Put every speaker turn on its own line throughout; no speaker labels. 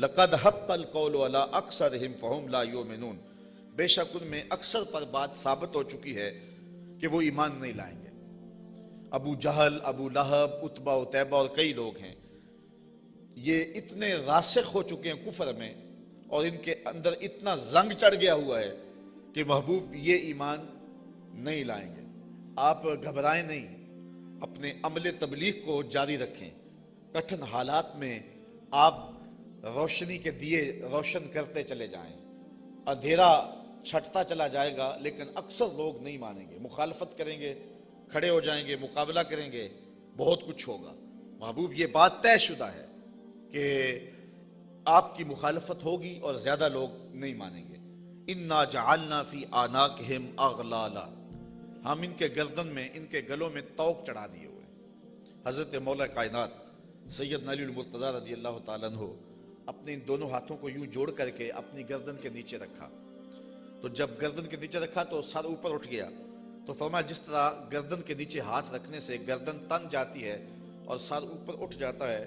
لقد حق القول علی اکثرہم فہم لا یؤمنون، بے شک ان میں اکثر پر بات ثابت ہو چکی ہے کہ وہ ایمان نہیں لائیں گے۔ ابو جہل، ابو لہب، عتبہ عتیبہ اور کئی لوگ ہیں، یہ اتنے راسخ ہو چکے ہیں کفر میں اور ان کے اندر اتنا زنگ چڑھ گیا ہوا ہے کہ محبوب یہ ایمان نہیں لائیں گے۔ آپ گھبرائیں نہیں، اپنے عمل تبلیغ کو جاری رکھیں، کٹھن حالات میں آپ روشنی کے دیے روشن کرتے چلے جائیں، اندھیرا چھٹتا چلا جائے گا لیکن اکثر لوگ نہیں مانیں گے، مخالفت کریں گے، کھڑے ہو جائیں گے، مقابلہ کریں گے، بہت کچھ ہوگا۔ محبوب یہ بات طے شدہ ہے کہ آپ کی مخالفت ہوگی اور زیادہ لوگ نہیں مانیں گے۔ اِنَّا جَعَلْنَا فِي أَعْنَاقِهِمْ أَغْلَالًا، ہم ان کے گردن میں، ان کے گلوں میں طوق چڑھا دیے ہوئے۔ حضرت مولا کائنات سیدنا علی المرتضیٰ رضی اللہ تعالیٰ عنہ اپنے ان دونوں ہاتھوں کو یوں جوڑ کر کے اپنی گردن کے نیچے رکھا، تو جب گردن کے نیچے رکھا تو سر اوپر اٹھ گیا، تو فرمایا جس طرح گردن کے نیچے ہاتھ رکھنے سے گردن تن جاتی ہے اور سر اوپر اٹھ جاتا ہے،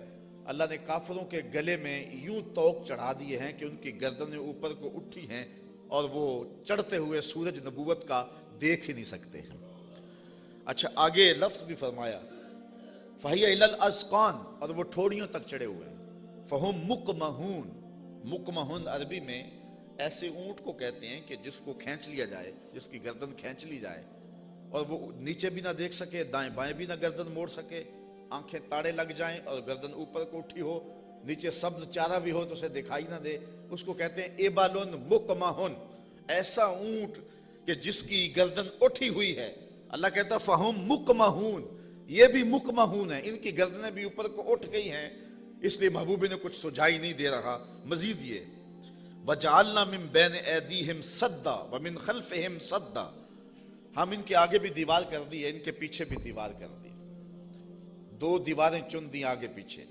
اللہ نے کافروں کے گلے میں یوں طوق چڑھا دیے ہیں کہ ان کی گردنیں اوپر کو اٹھی ہیں اور وہ چڑھتے ہوئے سورج نبوت کا دیکھ ہی نہیں سکتے ہیں۔ اچھا آگے لفظ بھی فرمایا فَهِيَ إِلَى الْأَذْقَانِ، اور وہ ٹھوڑیوں تک چڑھے ہوئے ہیں۔ فَهُمْ مُقْمَحُونَ، مقمحون عربی میں ایسے اونٹ کو کہتے ہیں کہ جس کو کھینچ لیا جائے، جس کی گردن کھینچ لی جائے اور وہ نیچے بھی نہ دیکھ سکے، دائیں بائیں بھی نہ گردن موڑ سکے، آنکھیں تاڑے لگ جائیں اور گردن اوپر کو اٹھی ہو، نیچے سبز چارہ بھی ہو تو اسے دکھائی نہ دے، اس کو کہتے ہیں ایبالن مقمحن، ایسا اونٹ کہ جس کی گردن اٹھی ہوئی ہے۔ اللہ کہتا ہے فہم مقمحون، یہ بھی مقمحون ہیں، ان کی گردنیں بھی اوپر کو اٹھ گئی ہیں، اس لیے محبوب نے کچھ سجائی نہیں دے رہا۔ مزید یہ وَجَعَلْنَا مِن بَيْنِ أَيْدِيهِمْ سَدًّا وَمِن خَلْفِهِمْ سَدًّا، ہم ان کے آگے بھی دیوار کر دی ہے، ان کے پیچھے بھی دیوار کر دی، دو دیواریں چن دی آگے پیچھے۔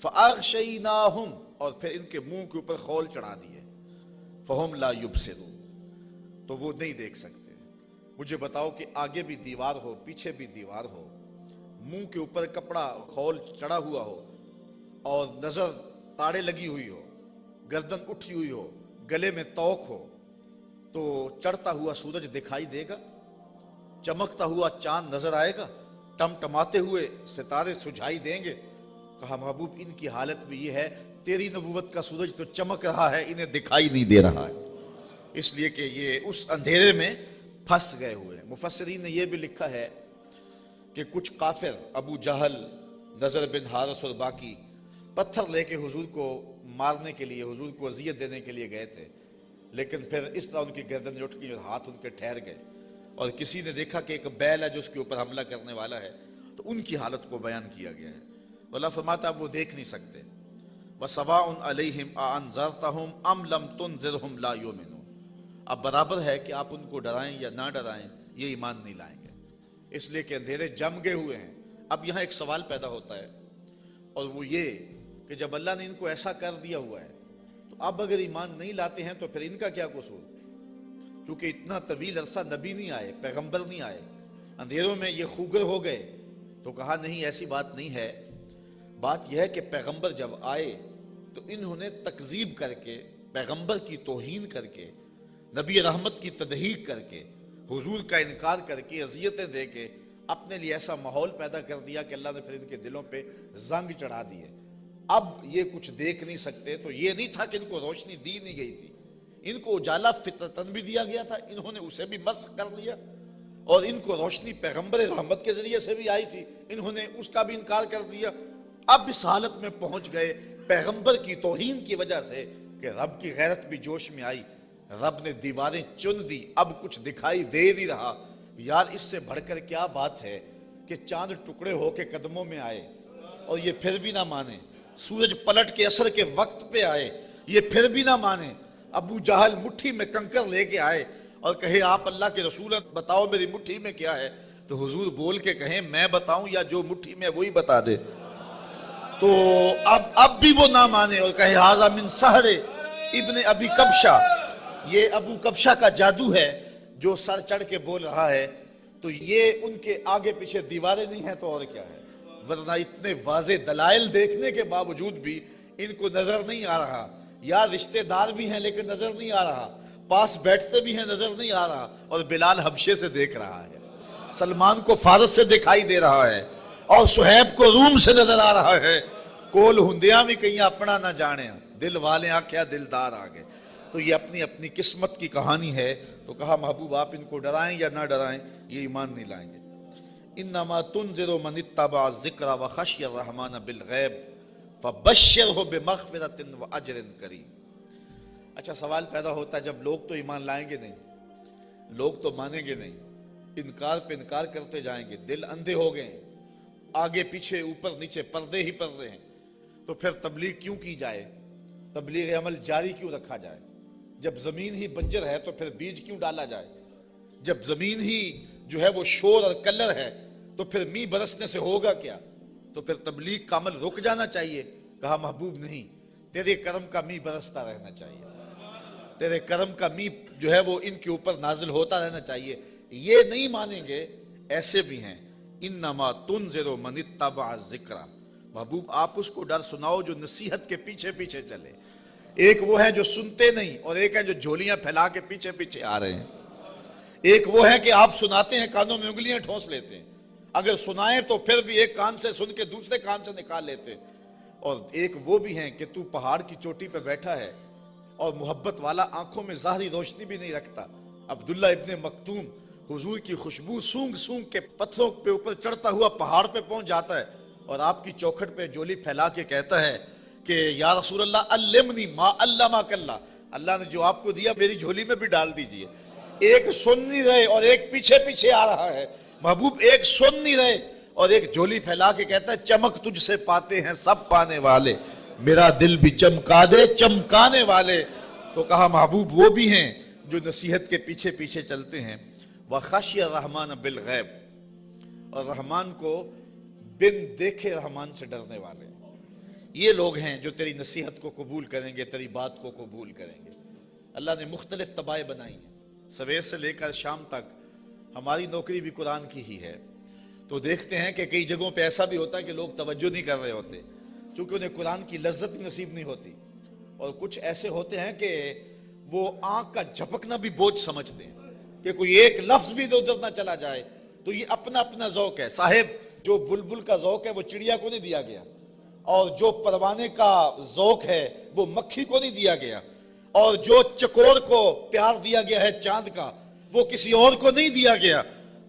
فَأَغْشَيْنَاهُمْ، اور پھر ان کے منہ کے اوپر خول چڑھا دیے، فَهُمْ لَا يُبْصِرُونَ، تو وہ نہیں دیکھ سکتے۔ مجھے بتاؤ کہ آگے بھی دیوار ہو، پیچھے بھی دیوار ہو، منہ کے اوپر کپڑا خول چڑھا ہوا ہو اور نظر تاڑے لگی ہوئی ہو، گردن اٹھی ہوئی ہو، گلے میں طوق ہو، تو چڑھتا ہوا سورج دکھائی دے گا؟ چمکتا ہوا چاند نظر آئے گا؟ ٹمٹماتے ہوئے ستارے سجھائی دیں گے؟ کہا محبوب ان کی حالت بھی یہ ہے، تیری نبوت کا سورج تو چمک رہا ہے، انہیں دکھائی نہیں دے رہا ہے، اس لیے کہ یہ اس اندھیرے میں پھنس گئے ہوئے ہیں۔ مفسرین نے یہ بھی لکھا ہے کہ کچھ کافر، ابو جہل، نضر بن حارث اور باقی، پتھر لے کے حضور کو مارنے کے لیے، حضور کو اذیت دینے کے لیے گئے تھے، لیکن پھر اس طرح ان کی گردن اٹھ گئی اور ہاتھ ان کے ٹھہر گئے، اور کسی نے دیکھا کہ ایک بیل ہے جو اس کے اوپر حملہ کرنے والا ہے، تو ان کی حالت کو بیان کیا گیا ہے۔ اللہ فرماتا ہے وہ دیکھ نہیں سکتے۔ وَسَوَاءٌ عَلَيْهِمْ أَأَنذَرْتَهُمْ أَمْ لَمْ تُنذِرْهُمْ لَا يُؤْمِنُونَ، اب برابر ہے کہ آپ ان کو ڈرائیں یا نہ ڈرائیں، یہ ایمان نہیں لائیں گے، اس لیے کہ اندھیرے جم گئے ہوئے ہیں۔ اب یہاں ایک سوال پیدا ہوتا ہے، اور وہ یہ کہ جب اللہ نے ان کو ایسا کر دیا ہوا ہے تو اب اگر ایمان نہیں لاتے ہیں تو پھر ان کا کیا قصور؟ کیونکہ اتنا طویل عرصہ نبی نہیں آئے، پیغمبر نہیں آئے، اندھیروں میں یہ خوگر ہو گئے، تو کہا نہیں ایسی بات نہیں ہے۔ بات یہ ہے کہ پیغمبر جب آئے تو انہوں نے تکذیب کر کے، پیغمبر کی توہین کر کے، نبی رحمت کی تضحیق کر کے، حضور کا انکار کر کے، اذیتیں دے کے اپنے لیے ایسا ماحول پیدا کر دیا کہ اللہ نے پھر ان کے دلوں پہ زنگ چڑھا دیے۔ اب یہ کچھ دیکھ نہیں سکتے، تو یہ نہیں تھا کہ ان کو روشنی دی نہیں گئی تھی، ان کو اجالا فطرتاً بھی دیا گیا تھا، انہوں نے اسے بھی مسخ کر لیا، اور ان کو روشنی پیغمبر رحمت کے ذریعے سے بھی آئی تھی، انہوں نے اس کا بھی انکار کر دیا۔ اب اس حالت میں پہنچ گئے پیغمبر کی توہین کی وجہ سے کہ رب کی غیرت بھی جوش میں آئی، رب نے دیواریں چن دی، اب کچھ دکھائی دے نہیں رہا۔ یار اس سے بڑھ کر کیا بات ہے کہ چاند ٹکڑے ہو کے قدموں میں آئے اور یہ پھر بھی نہ مانے، سورج پلٹ کے اثر کے وقت پہ آئے، یہ پھر بھی نہ مانے، ابو جہل مٹھی میں کنکر لے کے آئے اور کہے آپ اللہ کے رسول ہیں، بتاؤ میری مٹھی میں کیا ہے، تو حضور بول کے کہیں میں بتاؤں یا جو مٹھی میں وہی بتا دے، تو اب بھی وہ نہ مانے اور کہے ھذا من سحر ابن ابی کبشہ، یہ ابو کبشہ کا جادو ہے جو سر چڑھ کے بول رہا ہے۔ تو یہ ان کے آگے پیچھے دیواریں نہیں ہیں تو اور کیا ہے، ورنہ اتنے واضح دلائل دیکھنے کے باوجود بھی ان کو نظر نہیں آ رہا، یا رشتہ دار بھی ہیں لیکن نظر نہیں آ رہا، پاس بیٹھتے بھی ہیں نظر نہیں آ رہا، اور بلال حبشے سے دیکھ رہا ہے، سلمان کو فارس سے دکھائی دے رہا ہے، اور صہیب کو روم سے نظر آ رہا ہے۔ کول ہندیاں بھی کہیں اپنا نہ جانے، دل والے آکھیا دلدار آگے۔ تو یہ اپنی اپنی قسمت کی کہانی ہے۔ تو کہا محبوب آپ ان کو ڈرائیں یا نہ ڈرائیں، یہ ایمان نہیں لائیں گے۔ انما تنذر من اتبع الذکر وخشی الرحمن بالغیب فبشرہ بمغفرۃ واجر کریم۔ اچھا سوال پیدا ہوتا ہے، جب لوگ تو ایمان لائیں گے نہیں، لوگ تو مانیں گے نہیں، انکار پہ انکار کرتے جائیں گے، دل اندھے ہو گئے ہیں، آگے پیچھے اوپر نیچے پردے ہی پردے ہیں، تو پھر تبلیغ کیوں کی جائے، تبلیغ عمل جاری کیوں رکھا جائے؟ جب زمین ہی بنجر ہے تو پھر بیج کیوں ڈالا جائے؟ جب زمین ہی جو ہے وہ شور اور کلر ہے تو پھر می برسنے سے ہوگا کیا؟ تو پھر تبلیغ کا عمل رک جانا چاہیے۔ کہا محبوب نہیں، تیرے کرم کا می برستا رہنا چاہیے، تیرے کرم کا می جو ہے وہ ان کے اوپر نازل ہوتا رہنا چاہیے۔ یہ نہیں مانیں گے، ایسے بھی ہیں۔ انما تنذر من اتبع الذکر، محبوب آپ اس کو ڈر سناؤ جو نصیحت کے پیچھے پیچھے چلے۔ ایک وہ ہیں جو سنتے نہیں، اور ایک ہیں جو جھولیاں پھیلا کے پیچھے پیچھے آ رہے ہیں۔ ایک وہ ہے کہ آپ سناتے ہیں، کانوں میں انگلیاں ٹھونس لیتے ہیں، اگر سنائیں تو پھر بھی ایک کان سے سن کے دوسرے کان سے نکال لیتے، اور ایک وہ بھی ہیں کہ تو پہاڑ کی چوٹی پہ بیٹھا ہے اور محبت والا، آنکھوں میں ظاہری روشنی بھی نہیں رکھتا۔ عبداللہ ابن مکتوم حضور کی خوشبو سونگ سونگ کے پتھروں پہ اوپر چڑھتا ہوا پہاڑ پہ پہنچ جاتا ہے، اور آپ کی چوکھٹ پہ جولی پھیلا کے کہتا ہے کہ یا رسول اللہ علمنی ما علمک اللہ، اللہ نے جو آپ کو دیا میری جھولی میں بھی ڈال دیجئے۔ ایک سن نہیں رہے اور ایک پیچھے پیچھے آ رہا ہے۔ محبوب ایک سن نہیں رہے اور ایک جھولی پھیلا کے کہتا ہے چمک تجھ سے پاتے ہیں سب پانے والے، میرا دل بھی چمکا دے چمکانے والے۔ تو کہا محبوب وہ بھی ہیں جو نصیحت کے پیچھے پیچھے چلتے ہیں۔ وَخَشْيَ الرَّحْمَنَ بِالْغَیب، اور رحمان کو بن دیکھے رحمان سے ڈرنے والے، یہ لوگ ہیں جو تیری نصیحت کو قبول کریں گے، تیری بات کو قبول کریں گے۔ اللہ نے مختلف طبائع بنائی ہیں، سویر سے لے کر شام تک ہماری نوکری بھی قرآن کی ہی ہے۔ تو دیکھتے ہیں کہ کئی جگہوں پہ ایسا بھی ہوتا ہے کہ لوگ توجہ نہیں کر رہے ہوتے چونکہ انہیں قرآن کی لذت نصیب نہیں ہوتی، اور کچھ ایسے ہوتے ہیں کہ وہ آنکھ کا جھپکنا بھی بوجھ سمجھتے ہیں کہ کوئی ایک لفظ بھی ادھر نہ چلا جائے۔ تو یہ اپنا اپنا ذوق ہے صاحب، جو بلبل کا ذوق ہے وہ چڑیا کو نہیں دیا گیا، اور جو پروانے کا ذوق ہے وہ مکھی کو نہیں دیا گیا، اور جو چکور کو پیار دیا گیا ہے چاند کا وہ کسی اور کو نہیں دیا گیا۔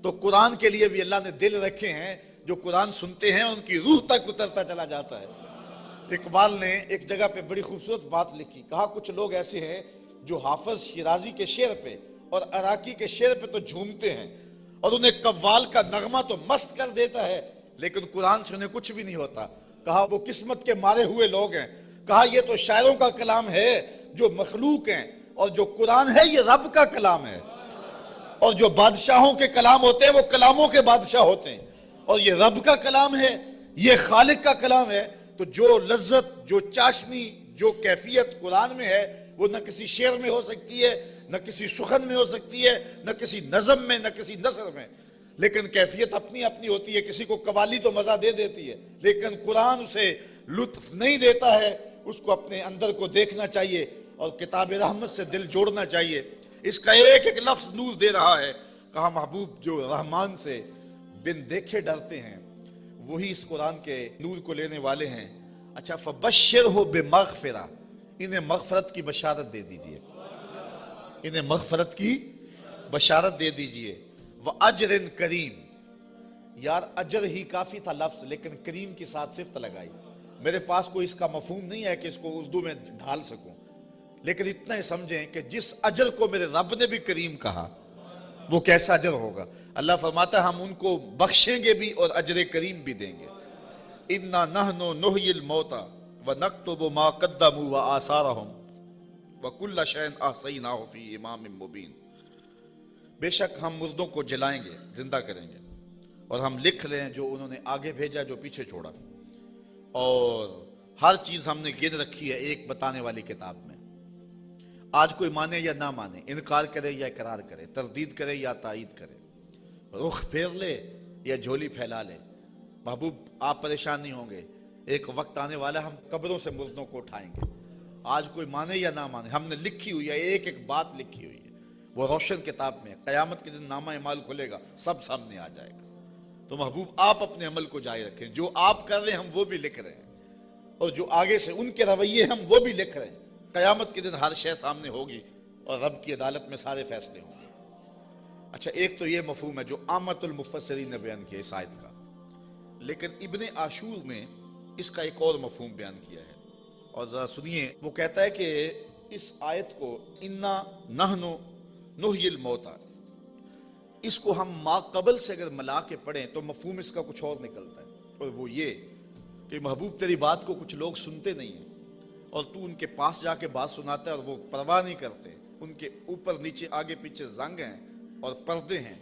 تو قرآن کے لیے بھی اللہ نے دل رکھے ہیں، جو قرآن سنتے ہیں ان کی روح تک اترتا چلا جاتا ہے۔ اقبال نے ایک جگہ پہ بڑی خوبصورت بات لکھی، کہا کچھ لوگ ایسے ہیں جو حافظ شیرازی کے شعر پہ اور عراقی کے شعر پہ تو جھومتے ہیں، اور انہیں قوال کا نغمہ تو مست کر دیتا ہے، لیکن قرآن سے انہیں کچھ بھی نہیں ہوتا۔ کہا وہ قسمت کے مارے ہوئے لوگ ہیں۔ کہا یہ تو شاعروں کا کلام ہے جو مخلوق ہیں، اور جو قرآن ہے یہ رب کا کلام ہے، اور جو بادشاہوں کے کلام ہوتے ہیں وہ کلاموں کے بادشاہ ہوتے ہیں، اور یہ رب کا کلام ہے، یہ خالق کا کلام ہے۔ تو جو لذت، جو چاشنی، جو کیفیت قرآن میں ہے وہ نہ کسی شعر میں ہو سکتی ہے، نہ کسی سخن میں ہو سکتی ہے، نہ کسی نظم میں، نہ کسی نثر میں، لیکن کیفیت اپنی اپنی ہوتی ہے۔ کسی کو قوالی تو مزہ دے دیتی ہے لیکن قرآن اسے لطف نہیں دیتا ہے، اس کو اپنے اندر کو دیکھنا چاہیے اور کتاب رحمت سے دل جوڑنا چاہیے۔ اس کا ایک ایک لفظ نور دے رہا ہے۔ کہا محبوب جو رحمان سے بن دیکھے ڈرتے ہیں وہی اس قرآن کے نور کو لینے والے ہیں۔ اچھا فبشرہ بمغفرہ، انہیں مغفرت کی بشارت دے دیجئے، انہیں مغفرت کی بشارت دے دیجئے۔ وَأَجْرٍ کریم، یار اجر ہی کافی تھا لفظ، لیکن کریم کی ساتھ صفت لگائی۔ میرے پاس کوئی اس کا مفہوم نہیں ہے کہ اس کو اردو میں ڈھال سکوں، لیکن اتنا ہی سمجھیں کہ جس اجر کو میرے رب نے بھی کریم کہا وہ کیسا اجر ہوگا۔ اللہ فرماتا ہے ہم ان کو بخشیں گے بھی اور اجر کریم بھی دیں گے۔ اِنَّا نَحْنُ نُحْيِي الْمَوْتَى وَنَكْتُبُ مَا قَدَّمُوا وَآثَارَهُمْ وَكُلَّ شَيْءٍ أَحْصَيْنَاهُ فِي إِمَامٍ مُبِينٍ، بے شک ہم مردوں کو جلائیں گے، زندہ کریں گے، اور ہم لکھ لیں جو انہوں نے آگے بھیجا، جو پیچھے چھوڑا، اور ہر چیز ہم نے گن رکھی ہے ایک بتانے والی کتاب میں۔ آج کوئی مانے یا نہ مانے، انکار کرے یا اقرار کرے، تردید کرے یا تائید کرے، رخ پھیر لے یا جھولی پھیلا لے، محبوب آپ پریشان نہیں ہوں گے۔ ایک وقت آنے والا ہے ہم قبروں سے مردوں کو اٹھائیں گے. آج کوئی مانے یا نہ مانے, ہم نے لکھی ہوئی ہے, ایک ایک بات لکھی ہوئی ہے, وہ روشن کتاب میں. قیامت کے دن نامہ اعمال کھلے گا, سب سامنے آ جائے گا. تو محبوب آپ اپنے عمل کو جاری رکھیں, جو آپ کر رہے ہیں ہم وہ بھی لکھ رہے ہیں, اور جو آگے سے ان کے رویے ہم وہ بھی لکھ رہے ہیں. قیامت کے دن ہر شے سامنے ہوگی اور رب کی عدالت میں سارے فیصلے ہوں گے. اچھا, ایک تو یہ مفہوم ہے جو عامت المفسرین نے بیان کیا اس آیت کا, لیکن ابن عاشور نے اس کا ایک اور مفہوم بیان کیا ہے, اور ذرا سنیے. وہ کہتا ہے کہ اس آیت کو انا نحن نحیی الموتى, اس کو ہم ما قبل سے اگر ملا کے پڑھیں تو مفہوم اس کا کچھ اور نکلتا ہے, اور وہ یہ کہ محبوب تیری بات کو کچھ لوگ سنتے نہیں ہیں, اور تو ان کے پاس جا کے بات سناتا ہے اور وہ پرواہ نہیں کرتے. ان کے اوپر نیچے آگے پیچھے زنگ ہیں اور پردے ہیں,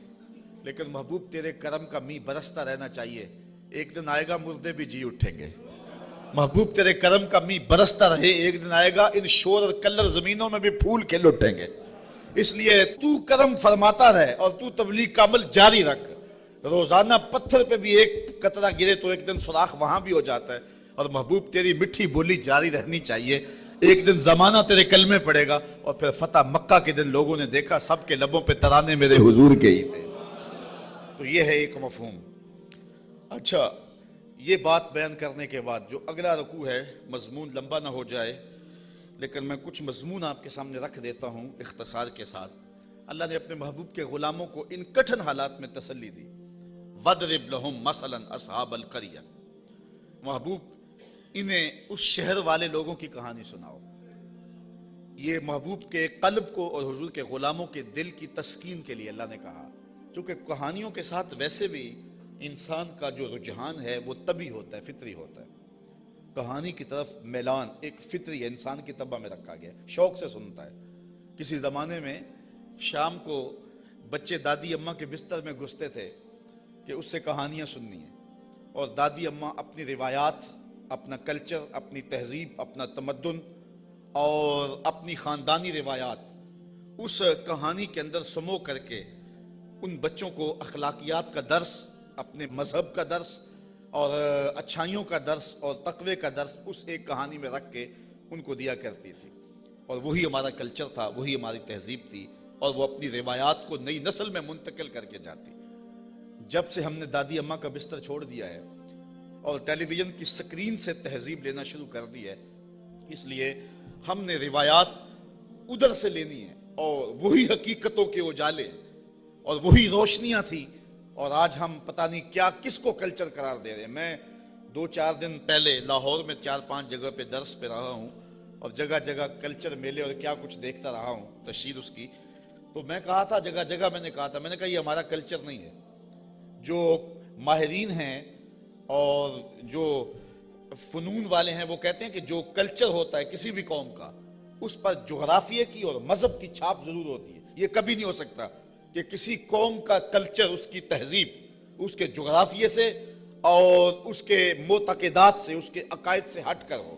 لیکن محبوب تیرے کرم کا می برستا رہنا چاہیے. ایک دن آئے گا مردے بھی جی اٹھیں گے. محبوب تیرے کرم کا می برستا رہے, ایک دن آئے گا ان شور اور کلر زمینوں میں بھی پھول کھل اٹھیں گے. اس لیے تو کرم فرماتا رہے اور تو تبلیغ کا عمل جاری رکھ. روزانہ پتھر پہ بھی ایک قطرہ گرے تو ایک دن سوراخ وہاں بھی ہو جاتا ہے. اور محبوب تیری مٹھی بولی جاری رہنی چاہیے. ایک دن زمانہ تیرے کلمے پڑے گا, اور پھر فتح مکہ کے دن لوگوں نے دیکھا سب کے لبوں پہ ترانے میرے حضور کے ہی تھے. تو یہ ہے ایک مفہوم. اچھا, یہ بات بیان کرنے کے بعد جو اگلا رکوع ہے, مضمون لمبا نہ ہو جائے لیکن میں کچھ مضمون آپ کے سامنے رکھ دیتا ہوں اختصار کے ساتھ. اللہ نے اپنے محبوب کے غلاموں کو ان کٹھن حالات میں تسلی دی. وَضْرِبْ لَهُمْ مَثَلًا أَصْحَابَ الْقَرْيَةِ, محبوب انہیں اس شہر والے لوگوں کی کہانی سناؤ. یہ محبوب کے قلب کو اور حضور کے غلاموں کے دل کی تسکین کے لیے اللہ نے کہا, چونکہ کہانیوں کے ساتھ ویسے بھی انسان کا جو رجحان ہے وہ طبعی ہوتا ہے, فطری ہوتا ہے. کہانی کی طرف میلان ایک فطری ہے, انسان کی طبع میں رکھا گیا, شوق سے سنتا ہے. کسی زمانے میں شام کو بچے دادی اماں کے بستر میں گھستے تھے کہ اس سے کہانیاں سننی ہیں, اور دادی اماں اپنی روایات, اپنا کلچر, اپنی تہذیب, اپنا تمدن اور اپنی خاندانی روایات اس کہانی کے اندر سمو کر کے ان بچوں کو اخلاقیات کا درس, اپنے مذہب کا درس اور اچھائیوں کا درس اور تقوی کا درس اس ایک کہانی میں رکھ کے ان کو دیا کرتی تھی. اور وہی ہمارا کلچر تھا, وہی ہماری تہذیب تھی, اور وہ اپنی روایات کو نئی نسل میں منتقل کر کے جاتی. جب سے ہم نے دادی اماں کا بستر چھوڑ دیا ہے اور ٹیلی ویژن کی سکرین سے تہذیب لینا شروع کر دی ہے, اس لیے ہم نے روایات ادھر سے لینی ہے, اور وہی حقیقتوں کے اجالے اور وہی روشنیاں تھی, اور آج ہم پتہ نہیں کیا کس کو کلچر قرار دے رہے ہیں. میں 2-4 دن پہلے لاہور میں 4-5 جگہ پہ درس پہ رہا ہوں, اور جگہ جگہ کلچر میلے اور کیا کچھ دیکھتا رہا ہوں, تشہیر اس کی. تو میں کہا تھا, جگہ جگہ میں نے کہا یہ ہمارا کلچر نہیں ہے. جو ماہرین ہیں اور جو فنون والے ہیں وہ کہتے ہیں کہ جو کلچر ہوتا ہے کسی بھی قوم کا, اس پر جغرافیے کی اور مذہب کی چھاپ ضرور ہوتی ہے. یہ کبھی نہیں ہو سکتا کہ کسی قوم کا کلچر, اس کی تہذیب اس کے جغرافیے سے اور اس کے معتقدات سے, اس کے عقائد سے ہٹ کر ہو.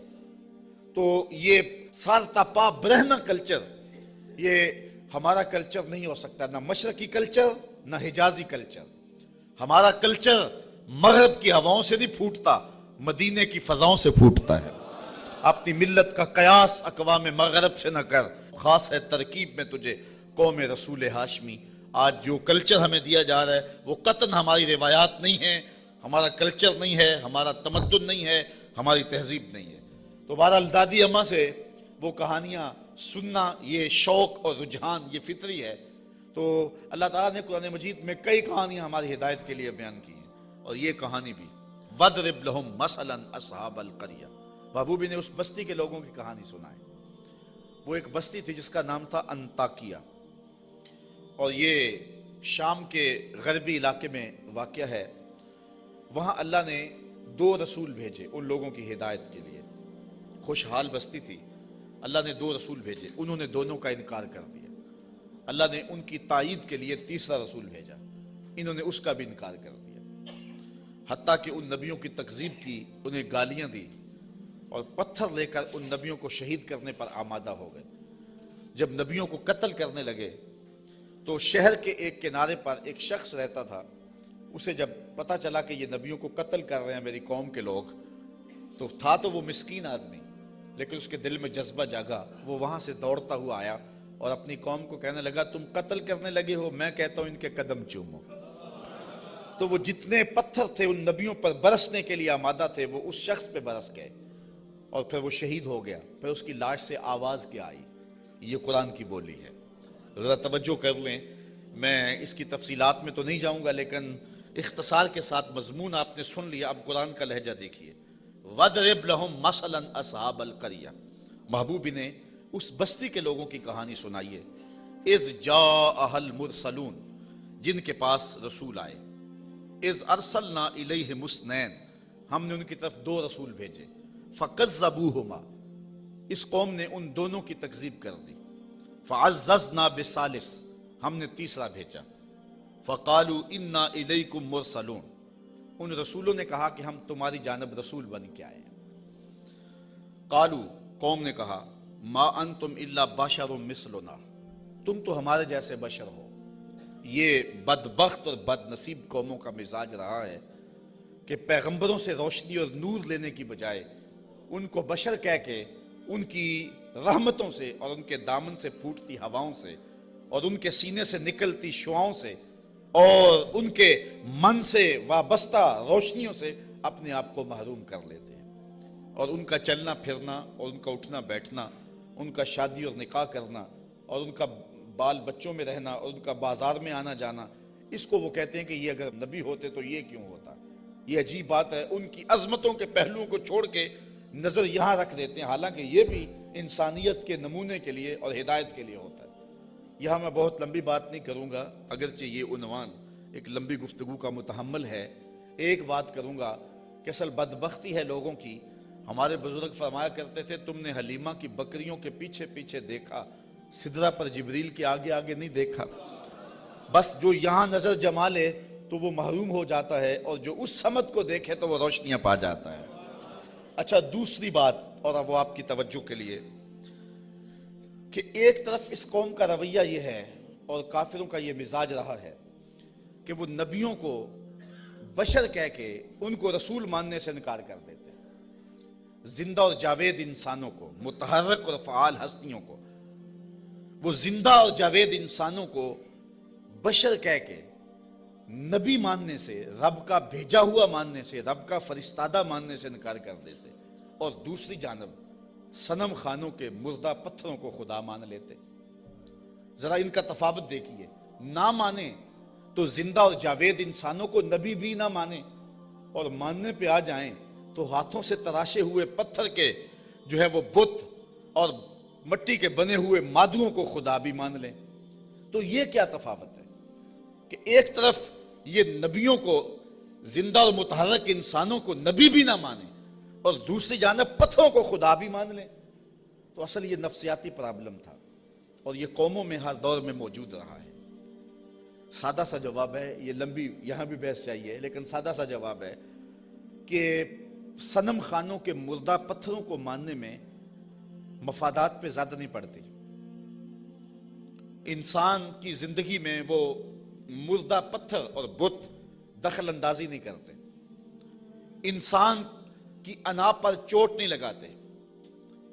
تو یہ سارتا پا برہنہ کلچر, یہ ہمارا کلچر نہیں ہو سکتا, نہ مشرقی کلچر نہ حجازی کلچر. ہمارا کلچر مغرب کی ہواؤں سے نہیں پھوٹتا, مدینے کی فضاؤں سے پھوٹتا ہے. اپنی ملت کا قیاس اقوام مغرب سے نہ کر, خاص ہے ترکیب میں تجھے قوم رسول ہاشمی. آج جو کلچر ہمیں دیا جا رہا ہے وہ قطعاً ہماری روایات نہیں ہے, ہمارا کلچر نہیں ہے, ہمارا تمدن نہیں ہے, ہماری تہذیب نہیں ہے. تو بہرحال دادی اماں سے وہ کہانیاں سننا, یہ شوق اور رجحان یہ فطری ہے. تو اللہ تعالیٰ نے قرآن مجید میں کئی کہانیاں ہماری ہدایت کے لیے بیان کی ہیں, اور یہ کہانی بھی وَضْرِبْ لَهُمْ مَثَلًا أَصْحَابَ الْقَرْيَةِ, محبوبی نے اس بستی کے لوگوں کی کہانی سنائی. وہ ایک بستی تھی جس کا نام تھا انطاکیہ, اور یہ شام کے غربی علاقے میں واقع ہے. وہاں اللہ نے 2 رسول بھیجے ان لوگوں کی ہدایت کے لیے. خوشحال بستی تھی, اللہ نے 2 رسول بھیجے, انہوں نے دونوں کا انکار کر دیا. اللہ نے ان کی تائید کے لیے تیسرا رسول بھیجا, انہوں نے اس کا بھی انکار کر دیا. حتیٰ کہ ان نبیوں کی تکذیب کی, انہیں گالیاں دی, اور پتھر لے کر ان نبیوں کو شہید کرنے پر آمادہ ہو گئے. جب نبیوں کو قتل کرنے لگے تو شہر کے ایک کنارے پر ایک شخص رہتا تھا. اسے جب پتہ چلا کہ یہ نبیوں کو قتل کر رہے ہیں میری قوم کے لوگ, تو تھا تو وہ مسکین آدمی، لیکن اس کے دل میں جذبہ جاگا، وہ وہاں سے دوڑتا ہوا آیا اور اپنی قوم کو کہنے لگا تم قتل کرنے لگے ہو، میں کہتا ہوں ان کے قدم چومو۔ تو وہ جتنے پتھر تھے ان نبیوں پر برسنے کے لیے آمادہ تھے وہ اس شخص پہ برس گئے، اور پھر وہ شہید ہو گیا۔ پھر اس کی لاش سے آواز کیا آئی؟ یہ قرآن کی بولی ہے۔ ذرا توجہ کر لیں، میں اس کی تفصیلات میں تو نہیں جاؤں گا، لیکن اختصار کے ساتھ مضمون آپ نے سن لیا۔ اب قرآن کا لہجہ دیکھیے۔ وَضْرِبْ لَهُمْ مَثَلًا أَصْحَابَ الْقَرْيَةِ، محبوب نے اس بستی کے لوگوں کی کہانی سنائیے۔ اِذْ جَاءَهَا الْمُرْسَلُونَ، جن کے پاس رسول آئے۔ اِذْ أَرْسَلْنَا إِلَيْهِمُ اثْنَيْنِ، ہم نے ان کی طرف دو رسول بھیجے۔ فَكَذَّبُوهُمَا، اس قوم نے ان دونوں کی تکذیب کر دی۔ فَعَزَّزْنَا بِثَالِثٍ، ہم نے تیسرا بھیجا۔ فَقَالُوا إِنَّا إِلَيْكُمْ مُرْسَلُونَ، ان رسولوں نے کہا کہ ہم تمہاری جانب رسول بن کے آئے ہیں۔ قالوا، قوم نے کہا، ما انتم الا بشر مثلنا، تم تو ہمارے جیسے بشر ہو۔ یہ بدبخت اور بد نصیب قوموں کا مزاج رہا ہے کہ پیغمبروں سے روشنی اور نور لینے کی بجائے ان کو بشر کہہ کے ان کی رحمتوں سے اور ان کے دامن سے پھوٹتی ہواؤں سے اور ان کے سینے سے نکلتی شعاؤں سے اور ان کے من سے وابستہ روشنیوں سے اپنے آپ کو محروم کر لیتے ہیں، اور ان کا چلنا پھرنا اور ان کا اٹھنا بیٹھنا، ان کا شادی اور نکاح کرنا اور ان کا بال بچوں میں رہنا اور ان کا بازار میں آنا جانا، اس کو وہ کہتے ہیں کہ یہ اگر نبی ہوتے تو یہ کیوں ہوتا۔ یہ عجیب بات ہے، ان کی عظمتوں کے پہلوؤں کو چھوڑ کے نظر یہاں رکھ دیتے ہیں، حالانکہ یہ بھی انسانیت کے نمونے کے لیے اور ہدایت کے لیے ہوتا ہے۔ یہاں میں بہت لمبی بات نہیں کروں گا، اگرچہ یہ عنوان ایک لمبی گفتگو کا متحمل ہے۔ ایک بات کروں گا کہ اصل بدبختی ہے لوگوں کی۔ ہمارے بزرگ فرمایا کرتے تھے، تم نے حلیمہ کی بکریوں کے پیچھے پیچھے دیکھا، سدرہ پر جبریل کے آگے آگے نہیں دیکھا۔ بس جو یہاں نظر جما لے تو وہ محروم ہو جاتا ہے، اور جو اس سمت کو دیکھے تو وہ روشنیاں پا جاتا ہے۔ اچھا، دوسری بات، اور وہ آپ کی توجہ کے لیے، کہ ایک طرف اس قوم کا رویہ یہ ہے اور کافروں کا یہ مزاج رہا ہے کہ وہ نبیوں کو بشر کہہ کے ان کو رسول ماننے سے انکار کر دیتے ہیں۔ زندہ اور جاوید انسانوں کو، متحرک اور فعال ہستیوں کو، وہ زندہ اور جاوید انسانوں کو بشر کہہ کے نبی ماننے سے، رب کا بھیجا ہوا ماننے سے، رب کا فرستادہ ماننے سے انکار کر دیتے، اور دوسری جانب صنم خانوں کے مردہ پتھروں کو خدا مان لیتے۔ ذرا ان کا تفاوت دیکھیے، نہ مانے تو زندہ اور جاوید انسانوں کو نبی بھی نہ مانے، اور ماننے پہ آ جائیں تو ہاتھوں سے تراشے ہوئے پتھر کے جو ہے وہ بت اور مٹی کے بنے ہوئے مادوں کو خدا بھی مان لیں۔ تو یہ کیا تفاوت ہے کہ ایک طرف یہ نبیوں کو، زندہ اور متحرک انسانوں کو نبی بھی نہ مانے، اور دوسری جانب پتھروں کو خدا بھی مان لیں۔ تو اصل یہ نفسیاتی پرابلم تھا، اور یہ قوموں میں ہر دور میں موجود رہا ہے۔ سادہ سا جواب ہے، یہ لمبی یہاں بھی بحث چاہیے، لیکن سادہ سا جواب ہے کہ صنم خانوں کے مردہ پتھروں کو ماننے میں مفادات پہ زیادہ نہیں پڑتی۔ انسان کی زندگی میں وہ مردہ پتھر اور بت دخل اندازی نہیں کرتے، انسان کی انا پر چوٹ نہیں لگاتے۔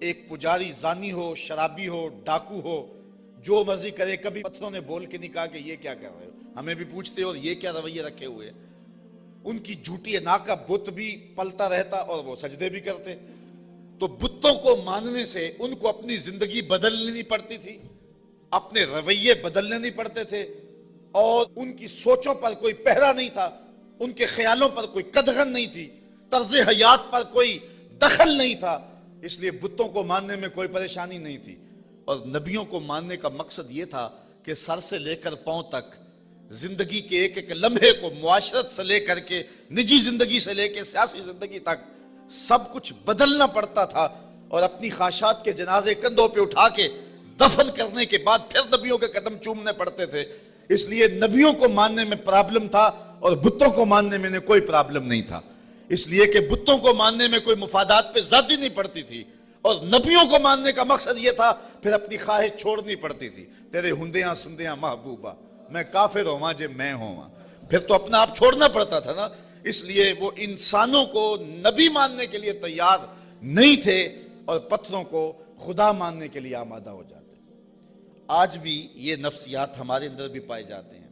ایک پجاری زانی ہو، شرابی ہو، ڈاکو ہو، جو مرضی کرے، کبھی پتھروں نے بول کے نہیں کہا کہ یہ کیا کر رہے ہو، ہمیں بھی پوچھتے اور یہ کیا رویے رکھے ہوئے۔ ان کی جھوٹی انا کا بت بھی پلتا رہتا اور وہ سجدے بھی کرتے۔ تو بتوں کو ماننے سے ان کو اپنی زندگی بدلنی نہیں پڑتی تھی، اپنے رویے بدلنے نہیں پڑتے تھے، اور ان کی سوچوں پر کوئی پہرا نہیں تھا، ان کے خیالوں پر کوئی قدغن نہیں تھی، طرز حیات پر کوئی دخل نہیں تھا، اس لیے بتوں کو ماننے میں کوئی پریشانی نہیں تھی۔ اور نبیوں کو ماننے کا مقصد یہ تھا کہ سر سے لے کر پاؤں تک، زندگی کے ایک ایک لمحے کو، معاشرت سے لے کر کے نجی زندگی سے لے کے سیاسی زندگی تک سب کچھ بدلنا پڑتا تھا، اور اپنی خواہشات کے جنازے کندھوں پہ اٹھا کے دفن کرنے کے بعد پھر نبیوں کے قدم چومنے پڑتے تھے۔ اس لیے نبیوں کو ماننے میں پرابلم تھا اور بتوں کو ماننے میں کوئی پرابلم نہیں تھا، اس لیے کہ بتوں کو ماننے میں کوئی مفادات پہ زیادتی نہیں پڑتی تھی، اور نبیوں کو ماننے کا مقصد یہ تھا پھر اپنی خواہش چھوڑنی پڑتی تھی۔ تیرے ہندیاں سندیاں محبوبہ، میں کافر ہوں جے میں ہوں، پھر تو اپنا آپ چھوڑنا پڑتا تھا نا۔ اس لیے وہ انسانوں کو نبی ماننے کے لیے تیار نہیں تھے اور پتھروں کو خدا ماننے کے لیے آمادہ ہو جاتے۔ آج بھی یہ نفسیات ہمارے اندر بھی پائے جاتے ہیں۔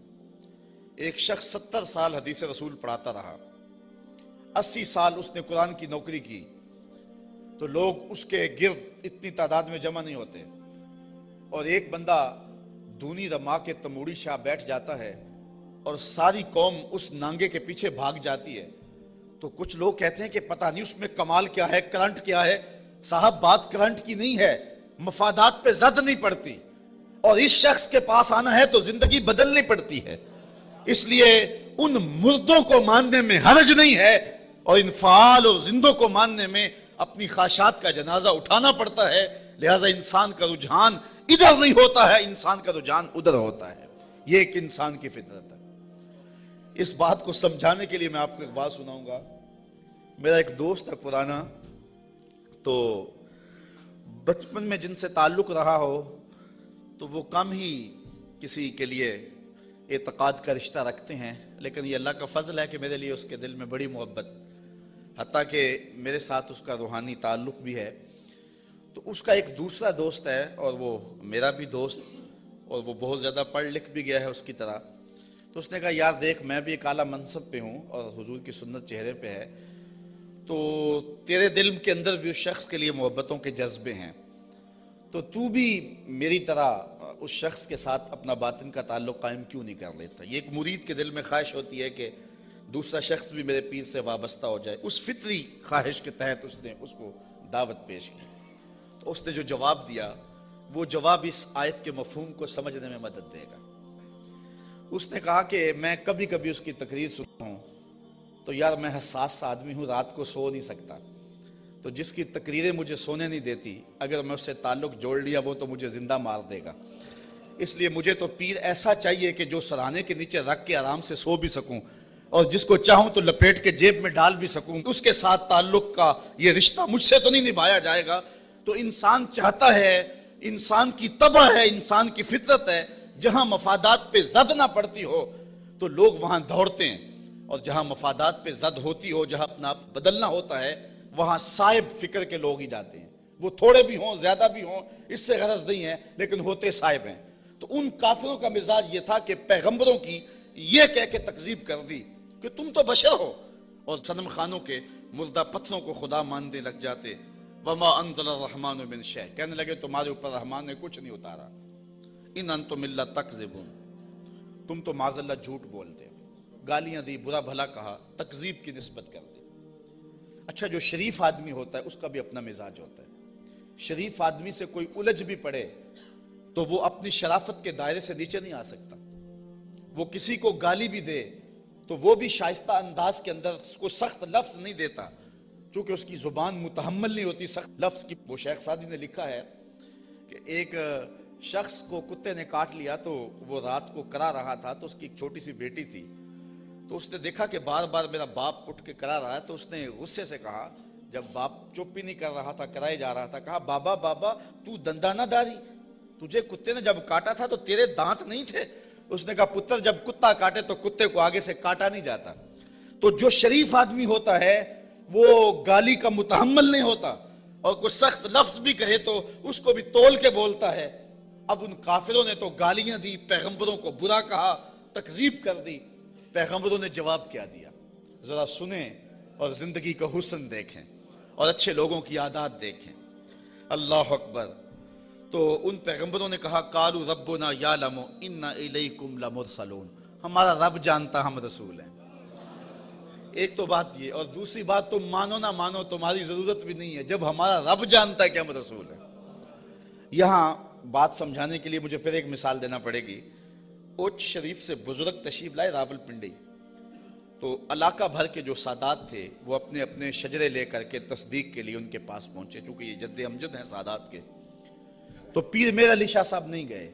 ایک شخص 70 سال حدیث رسول پڑھاتا رہا، 80 سال اس نے قرآن کی نوکری کی، تو لوگ اس کے گرد اتنی تعداد میں جمع نہیں ہوتے، اور ایک بندہ دونی رما کے تموڑی شاہ بیٹھ جاتا ہے اور ساری قوم اس نانگے کے پیچھے بھاگ جاتی ہے، تو کچھ لوگ کہتے ہیں کہ پتہ نہیں اس میں کمال کیا ہے، کرنٹ کیا ہے۔ صاحب بات کرنٹ کی نہیں ہے، مفادات پہ زد نہیں پڑتی، اور اس شخص کے پاس آنا ہے تو زندگی بدلنی پڑتی ہے۔ اس لیے ان مردوں کو ماننے میں حرج نہیں ہے، اور ان فعال اور زندوں کو ماننے میں اپنی خواہشات کا جنازہ اٹھانا پڑتا ہے۔ لہذا انسان کا رجحان ادھر نہیں ہوتا ہے، انسان کا رجحان ادھر ہوتا ہے۔ یہ ایک انسان کی فطرت ہے۔ اس بات کو سمجھانے کے لیے میں آپ کو ایک بات سناؤں گا۔ میرا ایک دوست ہے پرانا، تو بچپن میں جن سے تعلق رہا ہو تو وہ کم ہی کسی کے لیے اعتقاد کا رشتہ رکھتے ہیں، لیکن یہ اللہ کا فضل ہے کہ میرے لیے اس کے دل میں بڑی محبت، حتیٰ کہ میرے ساتھ اس کا روحانی تعلق بھی ہے۔ تو اس کا ایک دوسرا دوست ہے، اور وہ میرا بھی دوست، اور وہ بہت زیادہ پڑھ لکھ بھی گیا ہے اس کی طرح۔ تو اس نے کہا یار دیکھ، میں بھی ایک اعلیٰ منصب پہ ہوں اور حضور کی سنت چہرے پہ ہے، تو تیرے دل کے اندر بھی اس شخص کے لیے محبتوں کے جذبے ہیں، تو بھی میری طرح اس شخص کے ساتھ اپنا باطن کا تعلق قائم کیوں نہیں کر لیتا۔ یہ ایک مرید کے دل میں خواہش ہوتی ہے کہ دوسرا شخص بھی میرے پیر سے وابستہ ہو جائے۔ اس فطری خواہش کے تحت اس نے اس کو دعوت پیش کی۔ تو اس نے جو جواب دیا، وہ جواب اس آیت کے مفہوم کو سمجھنے میں مدد دے گا۔ اس نے کہا کہ میں کبھی کبھی اس کی تقریر سنتا ہوں تو یار میں حساس سا آدمی ہوں، رات کو سو نہیں سکتا، تو جس کی تقریریں مجھے سونے نہیں دیتی، اگر میں اس سے تعلق جوڑ لیا وہ تو مجھے زندہ مار دے گا۔ اس لیے مجھے تو پیر ایسا چاہیے کہ جو سرانے کے نیچے رکھ کے آرام سے سو بھی سکوں، اور جس کو چاہوں تو لپیٹ کے جیب میں ڈال بھی سکوں، اس کے ساتھ تعلق کا یہ رشتہ مجھ سے تو نہیں نبھایا جائے گا۔ تو انسان چاہتا ہے، انسان کی طبع ہے، انسان کی فطرت ہے، جہاں مفادات پہ زد نہ پڑتی ہو تو لوگ وہاں دوڑتے ہیں، اور جہاں مفادات پہ زد ہوتی ہو، جہاں اپنا بدلنا ہوتا ہے، وہاں صائب فکر کے لوگ ہی جاتے ہیں۔ وہ تھوڑے بھی ہوں، زیادہ بھی ہوں، اس سے غرض نہیں ہے، لیکن ہوتے صائب ہیں۔ تو ان کافروں کا مزاج یہ تھا کہ پیغمبروں کی یہ کہہ کے تکذیب کر دی کہ تم تو بشر ہو، اور صنم خانوں کے مردہ پتھروں کو خدا ماننے لگ جاتے۔ وما انزل الرحمن من شیء، کہنے لگے تمہارے اوپر رحمان نے کچھ نہیں اتارا۔ ان انتم الا تکذبون، تم تو معاذ اللہ جھوٹ بولتے ہو۔ گالیاں دی، برا بھلا کہا، تکذیب کی نسبت کر دی۔ اچھا، جو شریف آدمی ہوتا ہے اس کا بھی اپنا مزاج ہوتا ہے۔ شریف آدمی سے کوئی الجھ بھی پڑے تو وہ اپنی شرافت کے دائرے سے نیچے نہیں آ سکتا۔ وہ کسی کو گالی بھی دے تو وہ بھی شائستہ انداز کے اندر اس کو سخت لفظ نہیں دیتا، چونکہ اس کی زبان متحمل نہیں ہوتی سخت لفظ کی۔ وہ شیخ سعدی نے لکھا ہے کہ ایک شخص کو کتے نے کاٹ لیا، تو وہ رات کو کرا رہا تھا، تو اس کی ایک چھوٹی سی بیٹی تھی، تو اس نے دیکھا کہ بار بار میرا باپ اٹھ کے کرا رہا ہے، تو اس نے غصے سے کہا، جب باپ چپ ہی نہیں کر رہا تھا، کرائے جا رہا تھا، کہا بابا بابا تو دندہ نہ داری، تجھے کتے نے جب کاٹا تھا تو تیرے دانت نہیں تھے؟ اس نے کہا پتر جب کتا کاٹے تو کتے کو آگے سے کاٹا نہیں جاتا۔ تو جو شریف آدمی ہوتا ہے وہ گالی کا متحمل نہیں ہوتا، اور کوئی سخت لفظ بھی کہے تو اس کو بھی تول کے بولتا ہے۔ اب ان کافروں نے تو گالیاں دی، پیغمبروں کو برا کہا، تکذیب کر دی۔ پیغمبروں نے جواب کیا دیا، ذرا سنیں اور زندگی کا حسن دیکھیں اور اچھے لوگوں کی عادات دیکھیں۔ اللہ اکبر۔ تو ان پیغمبروں نے کہا قالوا ربنا یعلم انا الیکم لمرسلون، ہمارا رب جانتا ہم رسول ہیں۔ ایک تو بات یہ، اور دوسری بات تم مانو نہ مانو تمہاری ضرورت بھی نہیں ہے، جب ہمارا رب جانتا ہے کہ ہم رسول ہیں۔ یہاں بات سمجھانے کے لیے مجھے پھر ایک مثال دینا پڑے گی۔ اوچ شریف سے بزرگ تشریف لائے راول پنڈی، تو علاقہ بھر کے جو سادات تھے وہ اپنے اپنے شجرے لے کر کے تصدیق کے لیے ان کے پاس پہنچے، چونکہ یہ جد امجد ہیں سادات کے۔ تو پیر میر علی شاہ صاحب نہیں گئے،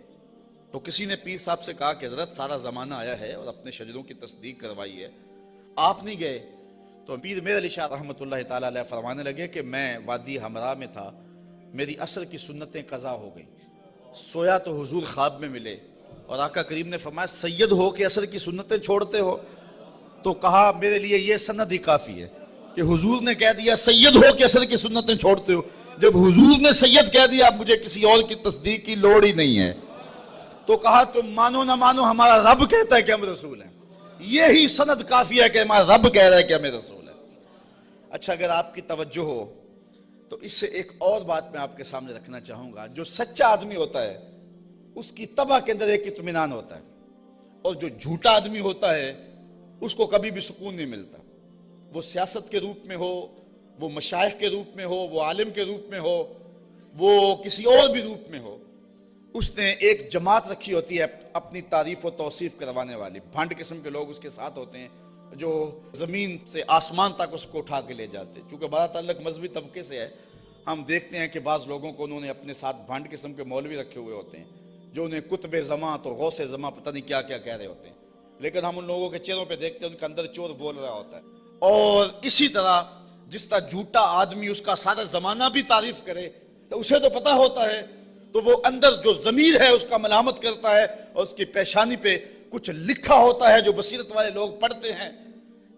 تو کسی نے پیر صاحب سے کہا کہ حضرت سارا زمانہ آیا ہے اور اپنے شجروں کی تصدیق کروائی ہے، آپ نہیں گئے؟ تو پیر میر علی شاہ رحمۃ اللہ تعالیٰ علیہ فرمانے لگے کہ میں وادی ہمراہ میں تھا، میری عصر کی سنتیں قضا ہو گئیں، سویا تو حضور خواب میں ملے، اور آقا کریم نے فرمایا سید ہو کے عصر کی سنتیں چھوڑتے ہو؟ تو کہا میرے لیے یہ سند ہی کافی ہے کہ حضور نے کہہ دیا سید ہو کے اثر کی سنتیں چھوڑتے ہو. جب حضور نے سید کہہ دیا اب مجھے کسی اور کی تصدیق کی لوڑ ہی نہیں ہے. تو کہا تم مانو نہ مانو ہمارا رب کہتا ہے کہ ہم رسول ہیں. یہی سند کافی ہے کہ ہمارا رب کہہ رہا ہے کہ ہمیں رسول ہے. اچھا اگر آپ کی توجہ ہو تو اس سے ایک اور بات میں آپ کے سامنے رکھنا چاہوں گا. جو سچا آدمی ہوتا ہے اس کی طبع کے اندر ایک اطمینان ہوتا ہے, اور جو جھوٹا آدمی ہوتا ہے اس کو کبھی بھی سکون نہیں ملتا. وہ سیاست کے روپ میں ہو, وہ مشائخ کے روپ میں ہو, وہ عالم کے روپ میں ہو, وہ کسی اور بھی روپ میں ہو, اس نے ایک جماعت رکھی ہوتی ہے اپنی تعریف و توصیف کروانے والی. بھنڈ قسم کے لوگ اس کے ساتھ ہوتے ہیں جو زمین سے آسمان تک اس کو اٹھا کے لے جاتے ہیں. چونکہ بڑا تعلق مذہبی طبقے سے ہے, ہم دیکھتے ہیں کہ بعض لوگوں کو انہوں نے اپنے ساتھ بھنڈ قسم کے مولوی رکھے ہوئے ہوتے ہیں جو انہیں قطب زماں تو غوث زماں پتہ نہیں کیا کیا کہہ رہے ہوتے ہیں, لیکن ہم ان لوگوں کے چہروں پہ دیکھتے ہیں ان کے اندر چور بول رہا ہوتا ہے. اور اسی طرح جس طرح جھوٹا آدمی اس کا سارا زمانہ بھی تعریف کرے تو اسے تو پتہ ہوتا ہے, تو وہ اندر جو ضمیر ہے اس کا ملامت کرتا ہے اور اس کی پیشانی پہ کچھ لکھا ہوتا ہے جو بصیرت والے لوگ پڑھتے ہیں.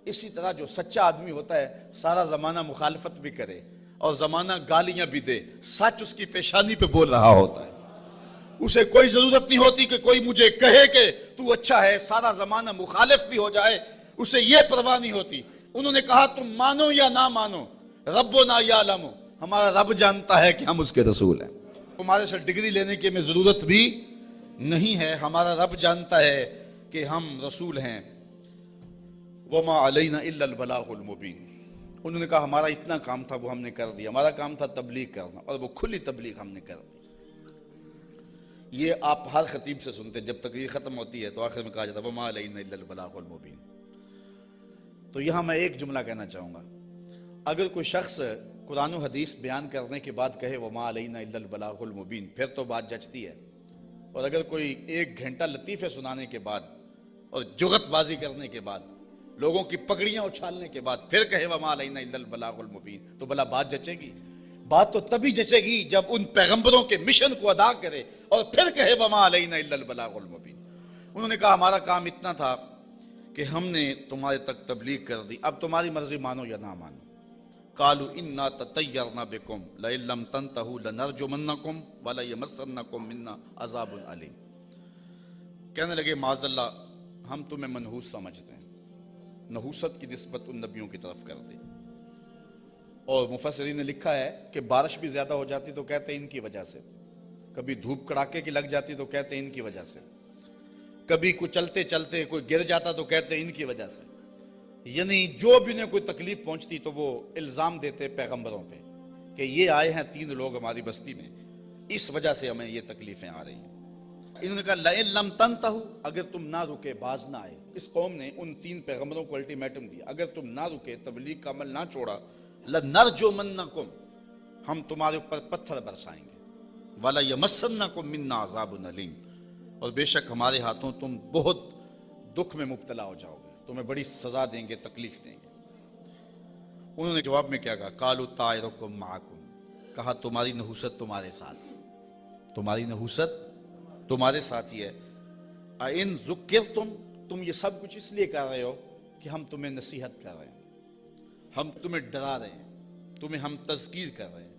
اسی طرح جو سچا آدمی ہوتا ہے سارا زمانہ مخالفت بھی کرے اور زمانہ گالیاں بھی دے, سچ اس کی پیشانی پہ بول رہا ہوتا ہے. اسے کوئی ضرورت نہیں ہوتی کہ کوئی مجھے کہے کہ تو اچھا ہے, سارا زمانہ مخالف بھی ہو جائے اسے یہ پرواہ نہیں ہوتی. انہوں نے کہا تم مانو یا نہ مانو ربنا یعلم, ہمارا رب جانتا ہے کہ ہم اس کے رسول ہیں. تمہارے سے ڈگری لینے کی ہمیں ضرورت بھی نہیں ہے, ہمارا رب جانتا ہے کہ ہم رسول ہیں. وما علینا الا البلاغ المبین. انہوں نے کہا ہمارا اتنا کام تھا وہ ہم نے کر دیا, ہمارا کام تھا تبلیغ کرنا اور وہ کھلی تبلیغ ہم نے کر دی. یہ آپ ہر خطیب سے سنتے, جب تقریر ختم ہوتی ہے تو آخر میں کہا جاتا ہے وما علینا الا البلاغ المبین. تو یہاں میں ایک جملہ کہنا چاہوں گا, اگر کوئی شخص قرآن و حدیث بیان کرنے کے بعد کہے وما علینا الا البلاغ المبین پھر تو بات جچتی ہے, اور اگر کوئی 1 گھنٹہ لطیفے سنانے کے بعد اور جغت بازی کرنے کے بعد لوگوں کی پگڑیاں اچھالنے کے بعد پھر کہے وما علینا الا البلاغ المبین تو بھلا بات جچے گی؟ بات تو تبھی جچے گی جب ان پیغمبروں کے مشن کو ادا کرے اور پھر کہے وما علینا الا البلاغ المبین. انہوں نے کہا ہمارا کام اتنا تھا کہ ہم نے تمہارے تک تبلیغ کر دی, اب تمہاری مرضی مانو یا نہ مانو. قالوا انا تطیرنا بکم لئن لم تنتہوا لنرجمنکم وليمسنکم منا عذاب علیم. کہنے لگے معاذ اللہ ہم تمہیں منحوس سمجھتے ہیں, نحوست کی نسبت ان نبیوں کی طرف کر دی. اور مفسرین نے لکھا ہے کہ بارش بھی زیادہ ہو جاتی تو کہتے ہیں ان کی وجہ سے, کبھی دھوپ کڑاکے کی لگ جاتی تو کہتے ہیں ان کی وجہ سے, کبھی کوئی چلتے چلتے کوئی گر جاتا تو کہتے ہیں ان کی وجہ سے. یعنی جو بھی انہیں کوئی تکلیف پہنچتی تو وہ الزام دیتے پیغمبروں پہ کہ یہ آئے ہیں 3 لوگ ہماری بستی میں, اس وجہ سے ہمیں یہ تکلیفیں آ رہی ہیں. انہوں نے کہا لئن لم تنتہوا, اگر تم نہ رکے باز نہ آئے. اس قوم نے ان 3 پیغمبروں کو الٹیمیٹم دیا, اگر تم نہ رکے تبلیغ کا عمل نہ چھوڑا لنرجمنکم, ہم تمہارے اوپر پتھر برسائیں گے, وليمسنکم منا عذاب علیم, اور بے شک ہمارے ہاتھوں تم بہت دکھ میں مبتلا ہو جاؤ گے, تمہیں بڑی سزا دیں گے, تکلیف دیں گے. انہوں نے جواب میں کیا کہا قالوا طائرکم معکم, کہا تمہاری نحوست تمہارے ساتھ, تمہاری نحوست تمہارے ساتھ ہی ہے. اَإِن ذُكِّرْتُمْ, تم یہ سب کچھ اس لیے کر رہے ہو کہ ہم تمہیں نصیحت کر رہے ہیں, ہم تمہیں ڈرا رہے ہیں, تمہیں ہم تذکیر کر رہے ہیں,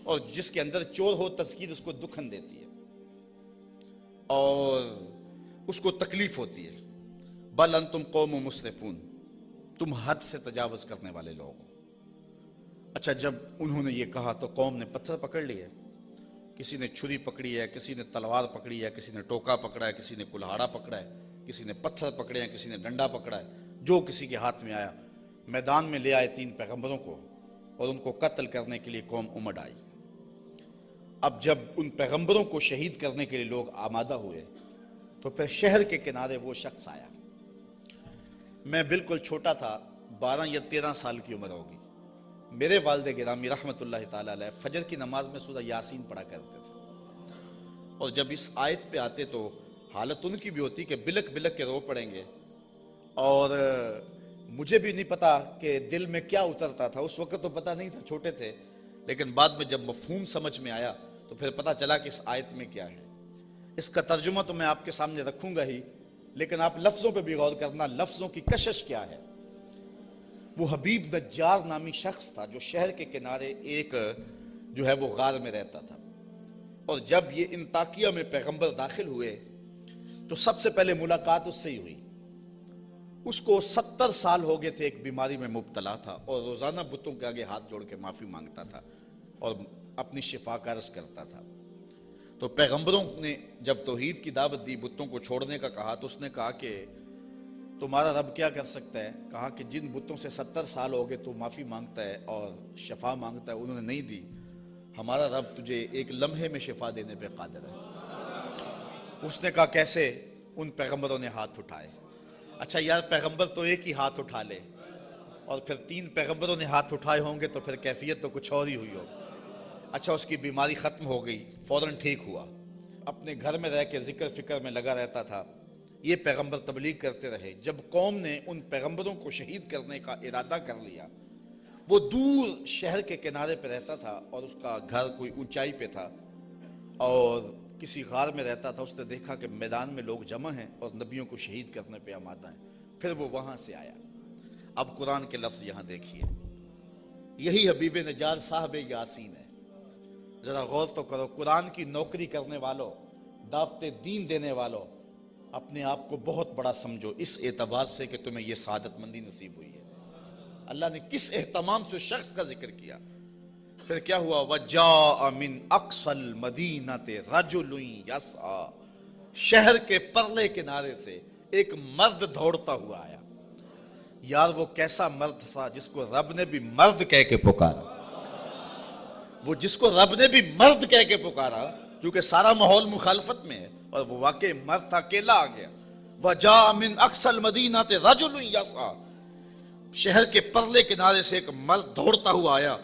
اور جس کے اندر چور ہو تذکیر اس کو دکھن دیتی ہے اور اس کو تکلیف ہوتی ہے. بل انتم قوم مسرفون, تم حد سے تجاوز کرنے والے لوگ ہو. اچھا جب انہوں نے یہ کہا تو قوم نے پتھر پکڑ لیے, کسی نے چھری پکڑی ہے, کسی نے تلوار پکڑی ہے, کسی نے ٹوکا پکڑا ہے, کسی نے کلہاڑا پکڑا ہے, کسی نے پتھر پکڑے ہیں, کسی نے ڈنڈا پکڑا ہے, جو کسی کے ہاتھ میں آیا. میدان میں لے آئے 3 پیغمبروں کو اور ان کو قتل کرنے کے لیے قوم امڑ آئی. اب جب ان پیغمبروں کو شہید کرنے کے لیے لوگ آمادہ ہوئے تو پھر شہر کے کنارے وہ شخص آیا. میں بالکل چھوٹا تھا, 12 یا 13 سال کی عمر ہوگی. میرے والد گرامی رحمۃ اللہ تعالی علیہ فجر کی نماز میں سورہ یاسین پڑھا کرتے تھے, اور جب اس آیت پہ آتے تو حالت ان کی بھی ہوتی کہ بلک بلک کے رو پڑیں گے, اور مجھے بھی نہیں پتا کہ دل میں کیا اترتا تھا. اس وقت تو پتا نہیں تھا, چھوٹے تھے, لیکن بعد میں جب مفہوم سمجھ میں آیا تو پھر پتا چلا کہ اس آیت میں کیا ہے. اس کا ترجمہ تو میں آپ کے سامنے رکھوں گا ہی, لیکن آپ لفظوں پہ بھی غور کرنا، لفظوں کی کشش کیا ہے۔ وہ حبیب نجار نامی شخص تھا جو شہر کے کنارے ایک جو ہے وہ غار میں رہتا تھا، اور جب یہ انطاکیہ میں پیغمبر داخل ہوئے تو سب سے پہلے ملاقات اس سے ہی ہوئی۔ اس کو 70 سال ہو گئے تھے، ایک بیماری میں مبتلا تھا، اور روزانہ بتوں کے آگے ہاتھ جوڑ کے معافی مانگتا تھا اور اپنی شفا کا عرض کرتا تھا۔ تو پیغمبروں نے جب توحید کی دعوت دی، بتوں کو چھوڑنے کا کہا، تو اس نے کہا کہ تمہارا رب کیا کر سکتا ہے؟ کہا کہ جن بتوں سے 70 سال ہو گئے تو معافی مانگتا ہے اور شفا مانگتا ہے، انہوں نے نہیں دی، ہمارا رب تجھے ایک لمحے میں شفا دینے پہ قادر ہے۔ اس نے کہا کیسے؟ ان پیغمبروں نے ہاتھ اٹھائے۔ اچھا یار، پیغمبر تو ایک ہی ہاتھ اٹھا لے، اور پھر 3 پیغمبروں نے ہاتھ اٹھائے ہوں گے تو پھر کیفیت تو کچھ اور ہی ہوئی ہو۔ اچھا، اس کی بیماری ختم ہو گئی، فوراً ٹھیک ہوا، اپنے گھر میں رہ کے ذکر فکر میں لگا رہتا تھا۔ یہ پیغمبر تبلیغ کرتے رہے۔ جب قوم نے ان پیغمبروں کو شہید کرنے کا ارادہ کر لیا، وہ دور شہر کے کنارے پہ رہتا تھا، اور اس کا گھر کوئی اونچائی پہ تھا اور کسی غار میں رہتا تھا۔ اس نے دیکھا کہ میدان میں لوگ جمع ہیں اور نبیوں کو شہید کرنے پہ آمادہ ہیں، پھر وہ وہاں سے آیا۔ اب قرآن کے لفظ یہاں دیکھیے، یہی حبیب نجار صاحب یاسین ہے۔ ذرا غور تو کرو، قرآن کی نوکری کرنے والوں، دعوت دین دینے والوں، اپنے آپ کو بہت بڑا سمجھو اس اعتبار سے کہ تمہیں یہ سعادت مندی نصیب ہوئی ہے۔ اللہ نے کس اہتمام سے اس شخص کا ذکر کیا۔ پھر کیا ہوا؟ وَجَاءَ مِنْ أَقْصَى الْمَدِينَةِ رَجُلٌ يَسْعَى، شہر کے پرلے کنارے سے ایک مرد دوڑتا ہوا آیا۔ یار وہ کیسا مرد تھا جس کو رب نے بھی مرد کہہ کے پکارا، وہ جس کو رب نے بھی مرد کہہ کے پکارا، کیونکہ سارا ماحول مخالفت میں ہے، اور وہ واقعی مرد تھا، اکیلا آ گیا۔ وَجَاءَ مِنْ أَقْصَى الْمَدِينَةِ رَجُلٌ يَسْعَى، شہر کے پرلے کنارے سے ایک مرد دوڑتا ہوا آیا۔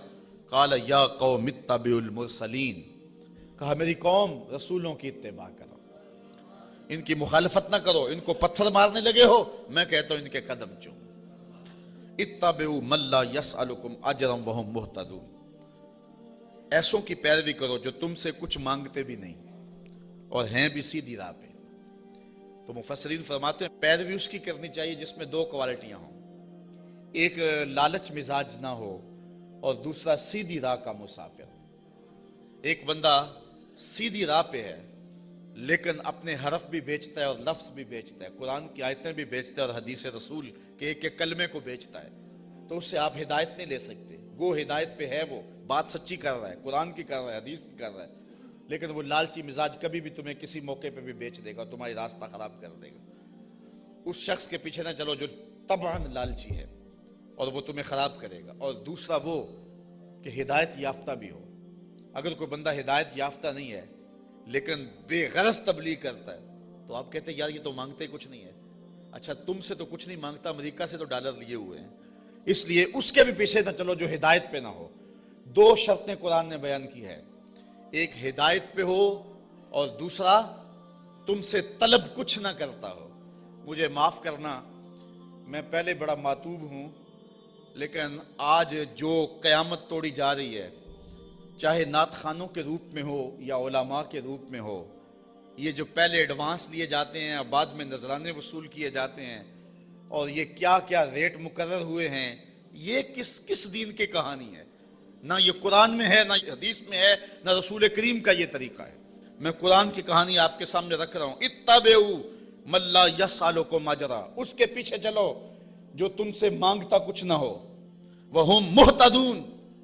قال یا قوم اتبعوا المرسلین، کہا میری قوم رسولوں کی اتباع کرو، ان کی مخالفت نہ کرو۔ ان کو پتھر مارنے لگے ہو، میں کہتا ہوں ان کے قدم چوم۔ اتبعوا من لا يسألكم اجرا وهم مهتدون، ایسوں کی پیروی کرو جو تم سے کچھ مانگتے بھی نہیں اور ہیں بھی سیدھی راہ پہ۔ تو مفسرین فرماتے ہیں پیروی اس کی کرنی چاہیے جس میں 2 کوالٹیاں ہوں، ایک لالچ مزاج نہ ہو اور دوسرا سیدھی راہ کا مسافر۔ ایک بندہ سیدھی راہ پہ ہے لیکن اپنے حرف بھی بیچتا ہے اور لفظ بھی بیچتا ہے، قرآن کی آیتیں بھی بیچتا ہے اور حدیث رسول کے ایک ایک کلمے کو بیچتا ہے، تو اس سے آپ ہدایت نہیں لے سکتے۔ گو ہدایت پہ ہے، وہ بات سچی کر رہا ہے، قرآن کی کر رہا ہے، حدیث کی کر رہا ہے، لیکن وہ لالچی مزاج کبھی بھی تمہیں کسی موقع پہ بھی بیچ دے گا، تمہاری راستہ خراب کر دے گا۔ اس شخص کے پیچھے نہ چلو جو طبعاً لالچی ہے اور وہ تمہیں خراب کرے گا۔ اور دوسرا وہ کہ ہدایت یافتہ بھی ہو۔ اگر کوئی بندہ ہدایت یافتہ نہیں ہے لیکن بے غرض تبلیغ کرتا ہے تو آپ کہتے ہیں یار یہ تو مانگتے کچھ نہیں ہے۔ اچھا تم سے تو کچھ نہیں مانگتا، امریکہ سے تو ڈالر لیے ہوئے ہیں، اس لیے اس کے بھی پیچھے نہ چلو جو ہدایت پہ نہ ہو۔ 2 شرطیں قرآن نے بیان کی ہے، ایک ہدایت پہ ہو اور دوسرا تم سے طلب کچھ نہ کرتا ہو۔ مجھے معاف کرنا، میں پہلے بڑا ماتوب ہوں، لیکن آج جو قیامت توڑی جا رہی ہے، چاہے نعت خانوں کے روپ میں ہو یا علماء کے روپ میں ہو، یہ جو پہلے ایڈوانس لیے جاتے ہیں اور بعد میں نذرانے وصول کیے جاتے ہیں، اور یہ کیا کیا ریٹ مقرر ہوئے ہیں، یہ کس دین کی کہانی ہے؟ نہ یہ قرآن میں ہے، نہ حدیث میں ہے، نہ رسول کریم کا یہ طریقہ ہے۔ میں قرآن کی کہانی آپ کے سامنے رکھ رہا ہوں، اتبعوا من لا یسألکم اجرا، اس کے پیچھے چلو جو تم سے مانگتا کچھ نہ ہو، وہم مہتدون،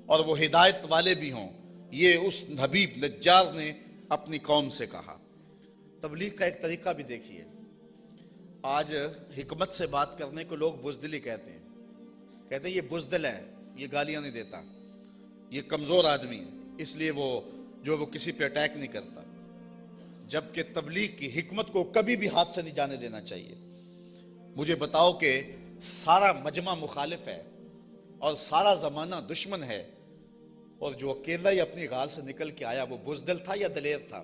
اور وہ ہدایت والے بھی ہوں۔ یہ اس حبیب نجار نے اپنی قوم سے کہا۔ تبلیغ کا ایک طریقہ بھی دیکھیے، آج حکمت سے بات کرنے کو لوگ بزدلی کہتے ہیں یہ بزدل ہے، یہ گالیاں نہیں دیتا، یہ کمزور آدمی ہے، اس لیے وہ کسی پہ اٹیک نہیں کرتا، جبکہ تبلیغ کی حکمت کو کبھی بھی ہاتھ سے نہیں جانے دینا چاہیے۔ مجھے بتاؤ کہ سارا مجمع مخالف ہے اور سارا زمانہ دشمن ہے، اور جو اکیلا ہی اپنی غار سے نکل کے آیا وہ بزدل تھا یا دلیر تھا؟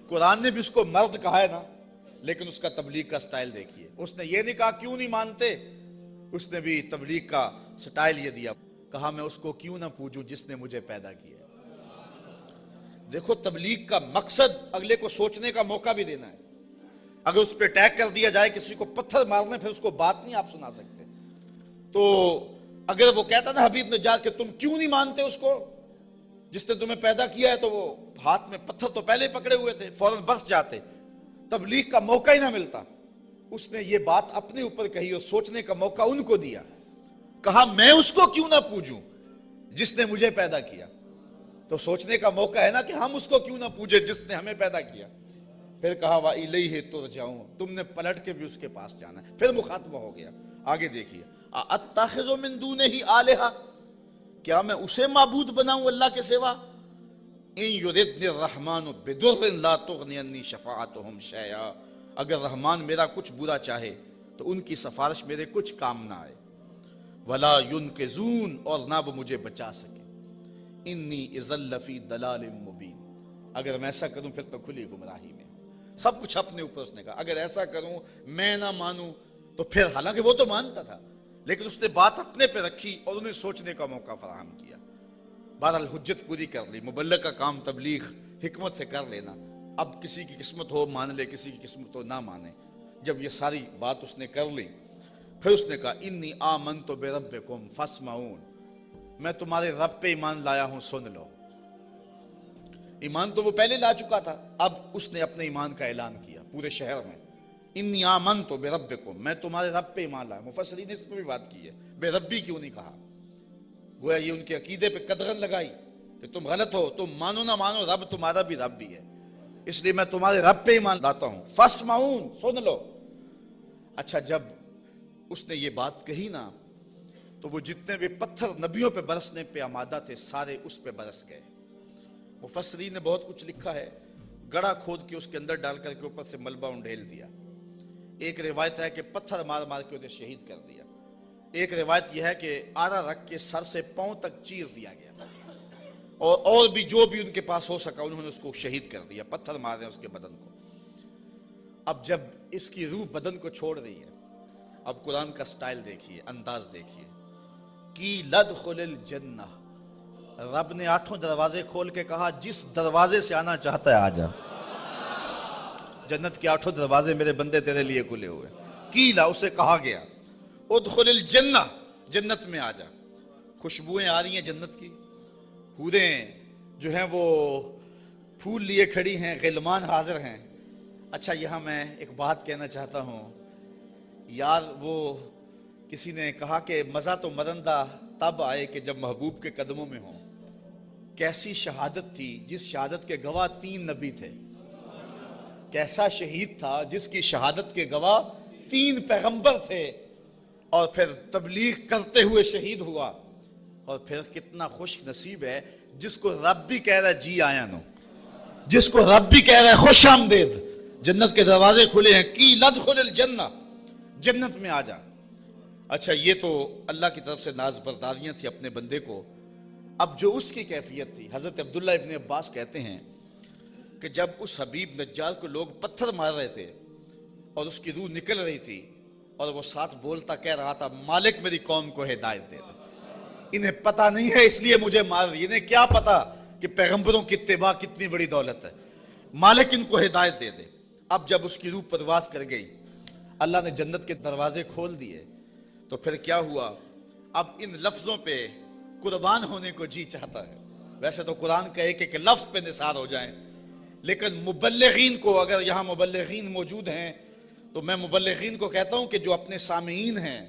قرآن نے بھی اس کو مرد کہا ہے نا، لیکن اس کا تبلیغ کا سٹائل دیکھیے، اس نے یہ نہیں کہا کیوں نہیں مانتے، اس نے بھی تبلیغ کا سٹائل یہ دیا، کہا میں اس کو کیوں نہ پوجوں جس نے مجھے پیدا کیا۔ دیکھو تبلیغ کا مقصد اگلے کو سوچنے کا موقع بھی دینا ہے۔ اگر اس پہ اٹیک کر دیا جائے، کسی کو پتھر مار لیں، پھر اس کو بات نہیں آپ سنا سکتے. تو اگر وہ کہتا نا حبیب نجار کہ تم کیوں نہیں مانتے اس کو جس نے تمہیں پیدا کیا ہے، تو وہ ہاتھ میں پتھر تو پہلے پکڑے ہوئے تھے، فوراً برس جاتے، تبلیغ کا موقع ہی نہ ملتا. اس نے یہ بات اپنے اوپر کہی اور سوچنے کا موقع ان کو دیا. کہا میں اس کو کیوں نہ پوجوں جس نے مجھے پیدا کیا. تو سوچنے کا موقع ہے نا کہ ہم اس کو کیوں نہ پوجے جس نے ہمیں پیدا کیا. پھر کہا وَإِلَيْهِ تُرْجَعُونَ، تم نے پلٹ کے بھی اس کے پاس جانا ہے. پھر مخاطبہ ہو گیا. آگے دیکھیے، أَتَّخِذُ مِن دُونِهِ آلِهَةً، کیا میں اسے معبود بناؤں اللہ کے سوا؟ إِن يُرِدْنِ الرَّحْمَنُ بِضُرٍّ لَا تُغْنِ عَنِّي شَفَاعَتُهُمْ شَيْئًا، اگر رحمان میرا کچھ برا چاہے تو ان کی سفارش میرے کچھ کام نہ آئے. وَلَا يُنْقِذُونَ، اور نہ وہ مجھے بچا سکے. إِنِّي إِذًا لَّفِي ضَلَالٍ مُّبِينٍ، اگر میں ایسا کروں پھر تو کھلی گمراہی میں. سب کچھ اپنے اوپر اس نے کہا. اگر ایسا کروں، میں نہ مانوں تو پھر، حالانکہ وہ تو مانتا تھا لیکن اس نے بات اپنے پہ رکھی اور انہیں سوچنے کا موقع فراہم کیا. بہرحال حجت پوری کر لی. مبلغ کا کام تبلیغ حکمت سے کر لینا. اب کسی کی قسمت ہو مان لے، کسی کی قسمت ہو نہ مانے. جب یہ ساری بات اس نے کر لی، پھر اس نے کہا انی آمنت بربکم فاسمعون، میں تمہارے رب پہ ایمان لایا ہوں، سن لو. ایمان تو وہ پہلے لا چکا تھا، اب اس نے اپنے ایمان کا اعلان کیا پورے شہر میں. انی آمنت بربکم، میں تمہارے رب پہ ایمان لایا. مفسرین نے اس پہ بھی بات کی ہے، بے ربی کیوں نہیں کہا؟ گویا یہ ان کے عقیدے پہ قدغن لگائی کہ تم غلط ہو، تم مانو نہ مانو، رب تمہارا بھی رب بھی ہے، اس لیے میں تمہارے رب پہ ایمان لاتا ہوں. فاسمعون، سن لو. اچھا، جب اس نے یہ بات کہی نا تو وہ جتنے بھی پتھر نبیوں پہ برسنے پہ آمادہ تھے سارے اس پہ برس گئے. مفسرین نے بہت کچھ لکھا ہے. گڑھا کھود کے اس کے اندر ڈال کر کے اوپر سے ملبہ انڈھیل دیا. ایک روایت ہے کہ پتھر مار مار کے انہیں شہید کر دیا. ایک روایت یہ ہے کہ آرا رکھ کے سر سے پاؤں تک چیر دیا گیا، اور بھی جو بھی ان کے پاس ہو سکا انہوں نے اس کو شہید کر دیا. پتھر مار رہے ہیں اس کے بدن کو. اب جب اس کی روح بدن کو چھوڑ رہی ہے، اب قرآن کا سٹائل دیکھیے، انداز دیکھیے. کی لدخل الجنہ، رب نے 8 دروازے کھول کے کہا جس دروازے سے آنا چاہتا ہے آ جا. جنت کے 8 دروازے میرے بندے تیرے لیے کھلے ہوئے. کیلا، اسے کہا گیا ادخل الجنہ، جنت میں آ جا. خوشبوئیں آ رہی ہیں جنت کی. حوریں جو ہیں وہ پھول لیے کھڑی ہیں، غلمان حاضر ہیں. اچھا، یہاں میں ایک بات کہنا چاہتا ہوں یار. وہ کسی نے کہا کہ مزہ تو مرندہ تب آئے کہ جب محبوب کے قدموں میں ہوں. کیسی شہادت تھی جس شہادت کے گواہ 3 نبی تھے. کیسا شہید تھا جس کی شہادت کے گواہ 3 پیغمبر تھے، اور پھر تبلیغ کرتے ہوئے شہید ہوا. اور پھر کتنا خوش نصیب ہے جس کو رب بھی کہہ رہا ہے جی آیا نو، جس کو رب بھی کہہ رہا ہے خوش آمدید. جنت کے دروازے کھلے ہیں. کی لدخل الجنہ، جنت میں آ جا. اچھا، یہ تو اللہ کی طرف سے ناز برداریاں تھی اپنے بندے کو. اب جو اس کی کیفیت تھی، حضرت عبداللہ ابن عباس کہتے ہیں کہ جب اس حبیب نجار کو لوگ پتھر مار رہے تھے اور اس کی روح نکل رہی تھی اور وہ ساتھ بولتا کہہ رہا تھا مالک میری قوم کو ہدایت دے دے، انہیں پتہ نہیں ہے اس لیے مجھے مار رہی. انہیں کیا پتا کہ پیغمبروں کی اتباع کتنی بڑی دولت ہے. مالک ان کو ہدایت دے دے. اب جب اس کی روح پرواز کر گئی، اللہ نے جنت کے دروازے کھول دیے، تو پھر کیا ہوا؟ اب ان لفظوں پہ قربان ہونے کو جی چاہتا ہے. ویسے تو قرآن کہے کہ لفظ پہ نثار ہو جائیں، لیکن مبلغین کو، اگر یہاں مبلغین موجود ہیں تو میں مبلغین کو کہتا ہوں کہ جو اپنے سامعین ہیں،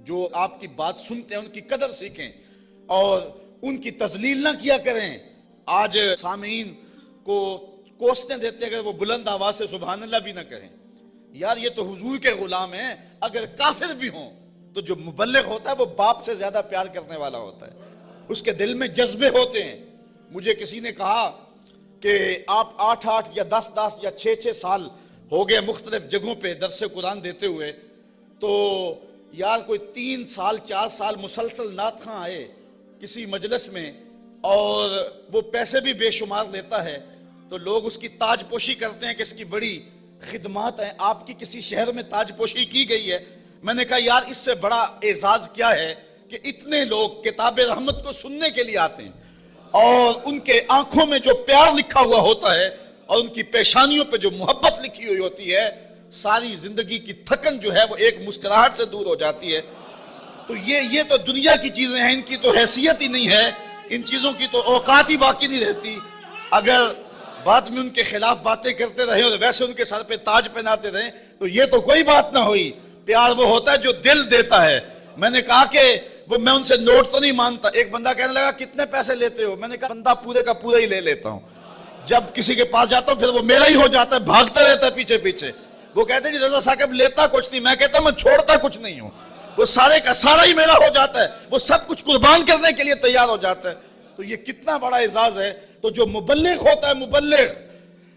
جو آپ کی بات سنتے ہیں، ان کی قدر سیکھیں اور ان کی تذلیل نہ کیا کریں. آج سامعین کو کوسنے دیتے اگر وہ بلند آواز سے سبحان اللہ بھی نہ کہیں. یار یہ تو حضور کے غلام ہیں، اگر کافر بھی ہوں تو جو مبلغ ہوتا ہے وہ باپ سے زیادہ پیار کرنے والا ہوتا ہے. اس کے دل میں جذبے ہوتے ہیں. مجھے کسی نے کہا کہ آپ 8 یا 10 یا 6 سال ہو گئے مختلف جگہوں پہ درس قرآن دیتے ہوئے، تو یار کوئی 3 سال 4 سال مسلسل نعت خواں آئے کسی مجلس میں اور وہ پیسے بھی بے شمار لیتا ہے، تو لوگ اس کی تاج پوشی کرتے ہیں کہ اس کی بڑی خدمات ہیں. آپ کی کسی شہر میں تاج پوشی کی گئی ہے؟ میں نے کہا یار اس سے بڑا اعزاز کیا ہے کہ اتنے لوگ کتاب رحمت کو سننے کے لیے آتے ہیں اور ان کے آنکھوں میں جو پیار لکھا ہوا ہوتا ہے اور ان کی پیشانیوں پہ جو محبت لکھی ہوئی ہوتی ہے، ساری زندگی کی تھکن جو ہے وہ ایک مسکراہٹ سے دور ہو جاتی ہے. تو یہ تو دنیا کی چیزیں ہیں، ان کی تو حیثیت ہی نہیں ہے، ان چیزوں کی تو اوقات ہی باقی نہیں رہتی. اگر بعد میں ان کے خلاف باتیں کرتے رہے اور ویسے ان کے سر پہ تاج پہناتے رہے تو یہ تو کوئی بات نہ ہوئی. پیار وہ ہوتا ہے جو دل دیتا ہے. میں نے کہا کہ میں ان سے نوٹ تو نہیں مانتا. ایک بندہ کہنے لگا کتنے پیسے لیتے ہو؟ میں نے کہا بندہ پورے کا پورا ہی لے لیتا ہوں. جب کسی کے پاس جاتا ہوں پھر وہ میرا ہی ہو جاتا ہے، بھاگتا رہتا ہے پیچھے پیچھے. وہ کہتے ہیں جی رضا صاحب لیتا کچھ نہیں. میں کہتا ہوں میں چھوڑتا کچھ نہیں ہوں. وہ سارے کا سارا ہی میرا ہو جاتا ہے، وہ سب کچھ قربان کرنے کے لیے تیار ہو جاتا ہے. تو یہ کتنا بڑا اعزاز ہے. تو جو مبلغ ہوتا ہے، مبلغ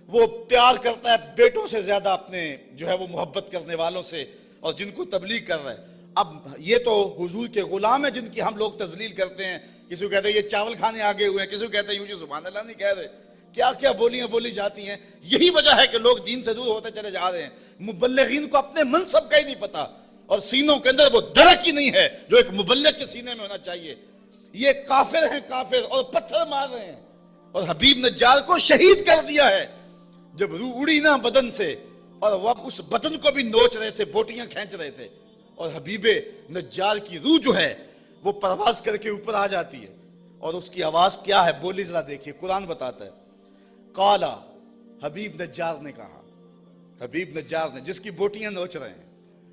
وہ پیار کرتا ہے بیٹوں سے زیادہ اپنے جو ہے وہ محبت کرنے والوں سے اور جن کو تبلیغ کر رہا ہے. اب یہ تو حضور کے غلام ہیں جن کی ہم لوگ تذلیل کرتے ہیں. کسی کو کہتے ہیں یہ چاول کھانے آگے ہوئے ہیں، کسی کو کہتے ہیں یوں جی سبحان اللہ نہیں کہہ رہے. کیا کیا بولیاں بولی جاتی ہیں. یہی وجہ ہے کہ لوگ دین سے دور ہوتے چلے جا رہے ہیں. مبلغین کو اپنے منصب کا ہی نہیں پتا اور سینوں کے اندر وہ درک ہی نہیں ہے جو ایک مبلغ کے سینے میں ہونا چاہیے. یہ کافر ہیں، کافر، اور پتھر مار رہے ہیں اور حبیب نجار کو شہید کر دیا ہے. جب روح اڑی نا بدن سے اور وہ اس بدن کو بھی نوچ رہے تھے، بوٹیاں کھینچ رہے تھے، اور حبیب نجار کی روح جو ہے وہ پرواز کر کے اوپر آ جاتی ہے. اور اس کی آواز کیا ہے بولی ذرا دیکھیے. قرآن بتاتا ہے قالا، حبیب نجار نے کہا، حبیب نجار نے جس کی بوٹیاں نوچ رہے ہیں.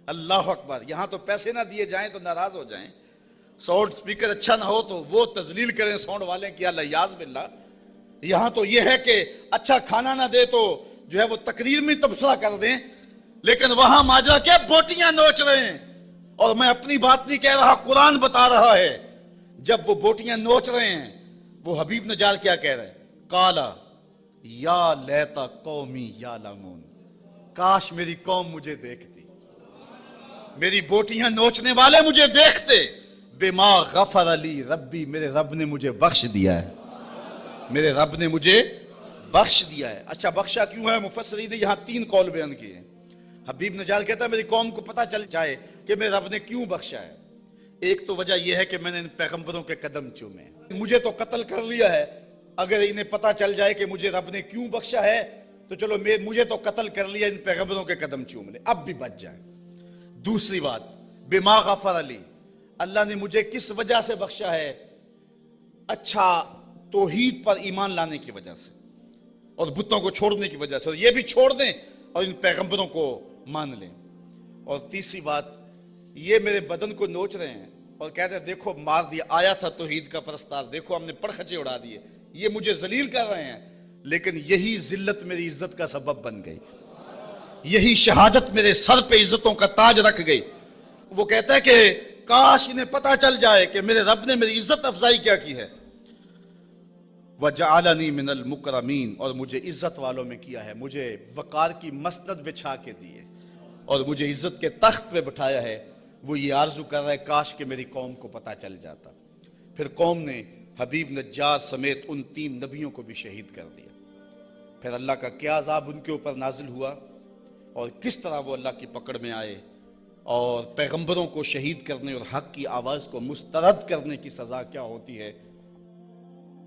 اللہ اکبر. یہاں تو پیسے نہ دیے جائیں تو ناراض ہو جائیں، ساؤنڈ سپیکر اچھا نہ ہو تو وہ تذلیل کریں ساؤنڈ والے کی الیاذ باللہ. یہاں تو یہ ہے کہ اچھا کھانا نہ دے تو جو ہے وہ تقریر میں تبصرہ کر دیں، لیکن وہاں ماجرا کیا بوٹیاں نوچ رہے ہیں. اور میں اپنی بات نہیں کہہ رہا، قرآن بتا رہا ہے. جب وہ بوٹیاں نوچ رہے ہیں وہ حبیب نجار کیا کہہ رہے ہیں؟ قالا یا لیتا قومی یعلمون، کاش میری قوم مجھے دیکھتی، میری بوٹیاں نوچنے والے مجھے دیکھتے. بما غفر علی ربی، میرے رب نے مجھے بخش دیا ہے، میرے رب نے مجھے بخش دیا ہے. اچھا بخشا کیوں ہے؟ مفسرین نے یہاں 3 قول بیان کیے ہیں. حبیب نجار کہتا ہے میری قوم کو پتہ چل جائے کہ میرے رب نے کیوں بخشا ہے. ایک تو وجہ یہ ہے کہ میں نے ان پیغمبروں کے قدم چومے، مجھے تو قتل کر لیا ہے، اگر انہیں پتہ چل جائے کہ مجھے رب نے کیوں بخشا ہے تو چلو مجھے تو قتل کر لیا، ان پیغمبروں کے قدم چوم لے، اب بھی بچ جائیں. دوسری بات بما غفر علی، اللہ نے مجھے کس وجہ سے بخشا ہے؟ اچھا توحید پر ایمان لانے کی وجہ سے اور بتوں کو چھوڑنے کی وجہ سے، اور یہ بھی چھوڑ دیں اور ان پیغمبروں کو مان لیں. اور تیسری بات یہ میرے بدن کو نوچ رہے ہیں اور کہتے ہیں دیکھو مار دیا، آیا تھا توحید کا پرستار، دیکھو ہم نے پرخچے اڑا دیے. یہ مجھے ذلیل کر رہے ہیں، لیکن یہی ذلت میری عزت کا سبب بن گئی، یہی شہادت میرے سر پہ عزتوں کا تاج رکھ گئی. وہ کہتا ہے کہ کاش انہیں پتہ چل جائے کہ میرے رب نے میری عزت افزائی کیا کی ہے. وَجَعَلَنِي مِنَ الْمُكْرَمِينَ، اور مجھے عزت والوں میں کیا ہے، مجھے وقار کی مسند بچھا کے دیے اور مجھے عزت کے تخت پہ بٹھایا ہے. وہ یہ آرزو کر رہا ہے کاش کہ میری قوم کو پتہ چل جاتا. پھر قوم نے حبیب نجار سمیت ان 3 نبیوں کو بھی شہید کر دیا. پھر اللہ کا کیا عذاب ان کے اوپر نازل ہوا اور کس طرح وہ اللہ کی پکڑ میں آئے اور پیغمبروں کو شہید کرنے اور حق کی آواز کو مسترد کرنے کی سزا کیا ہوتی ہے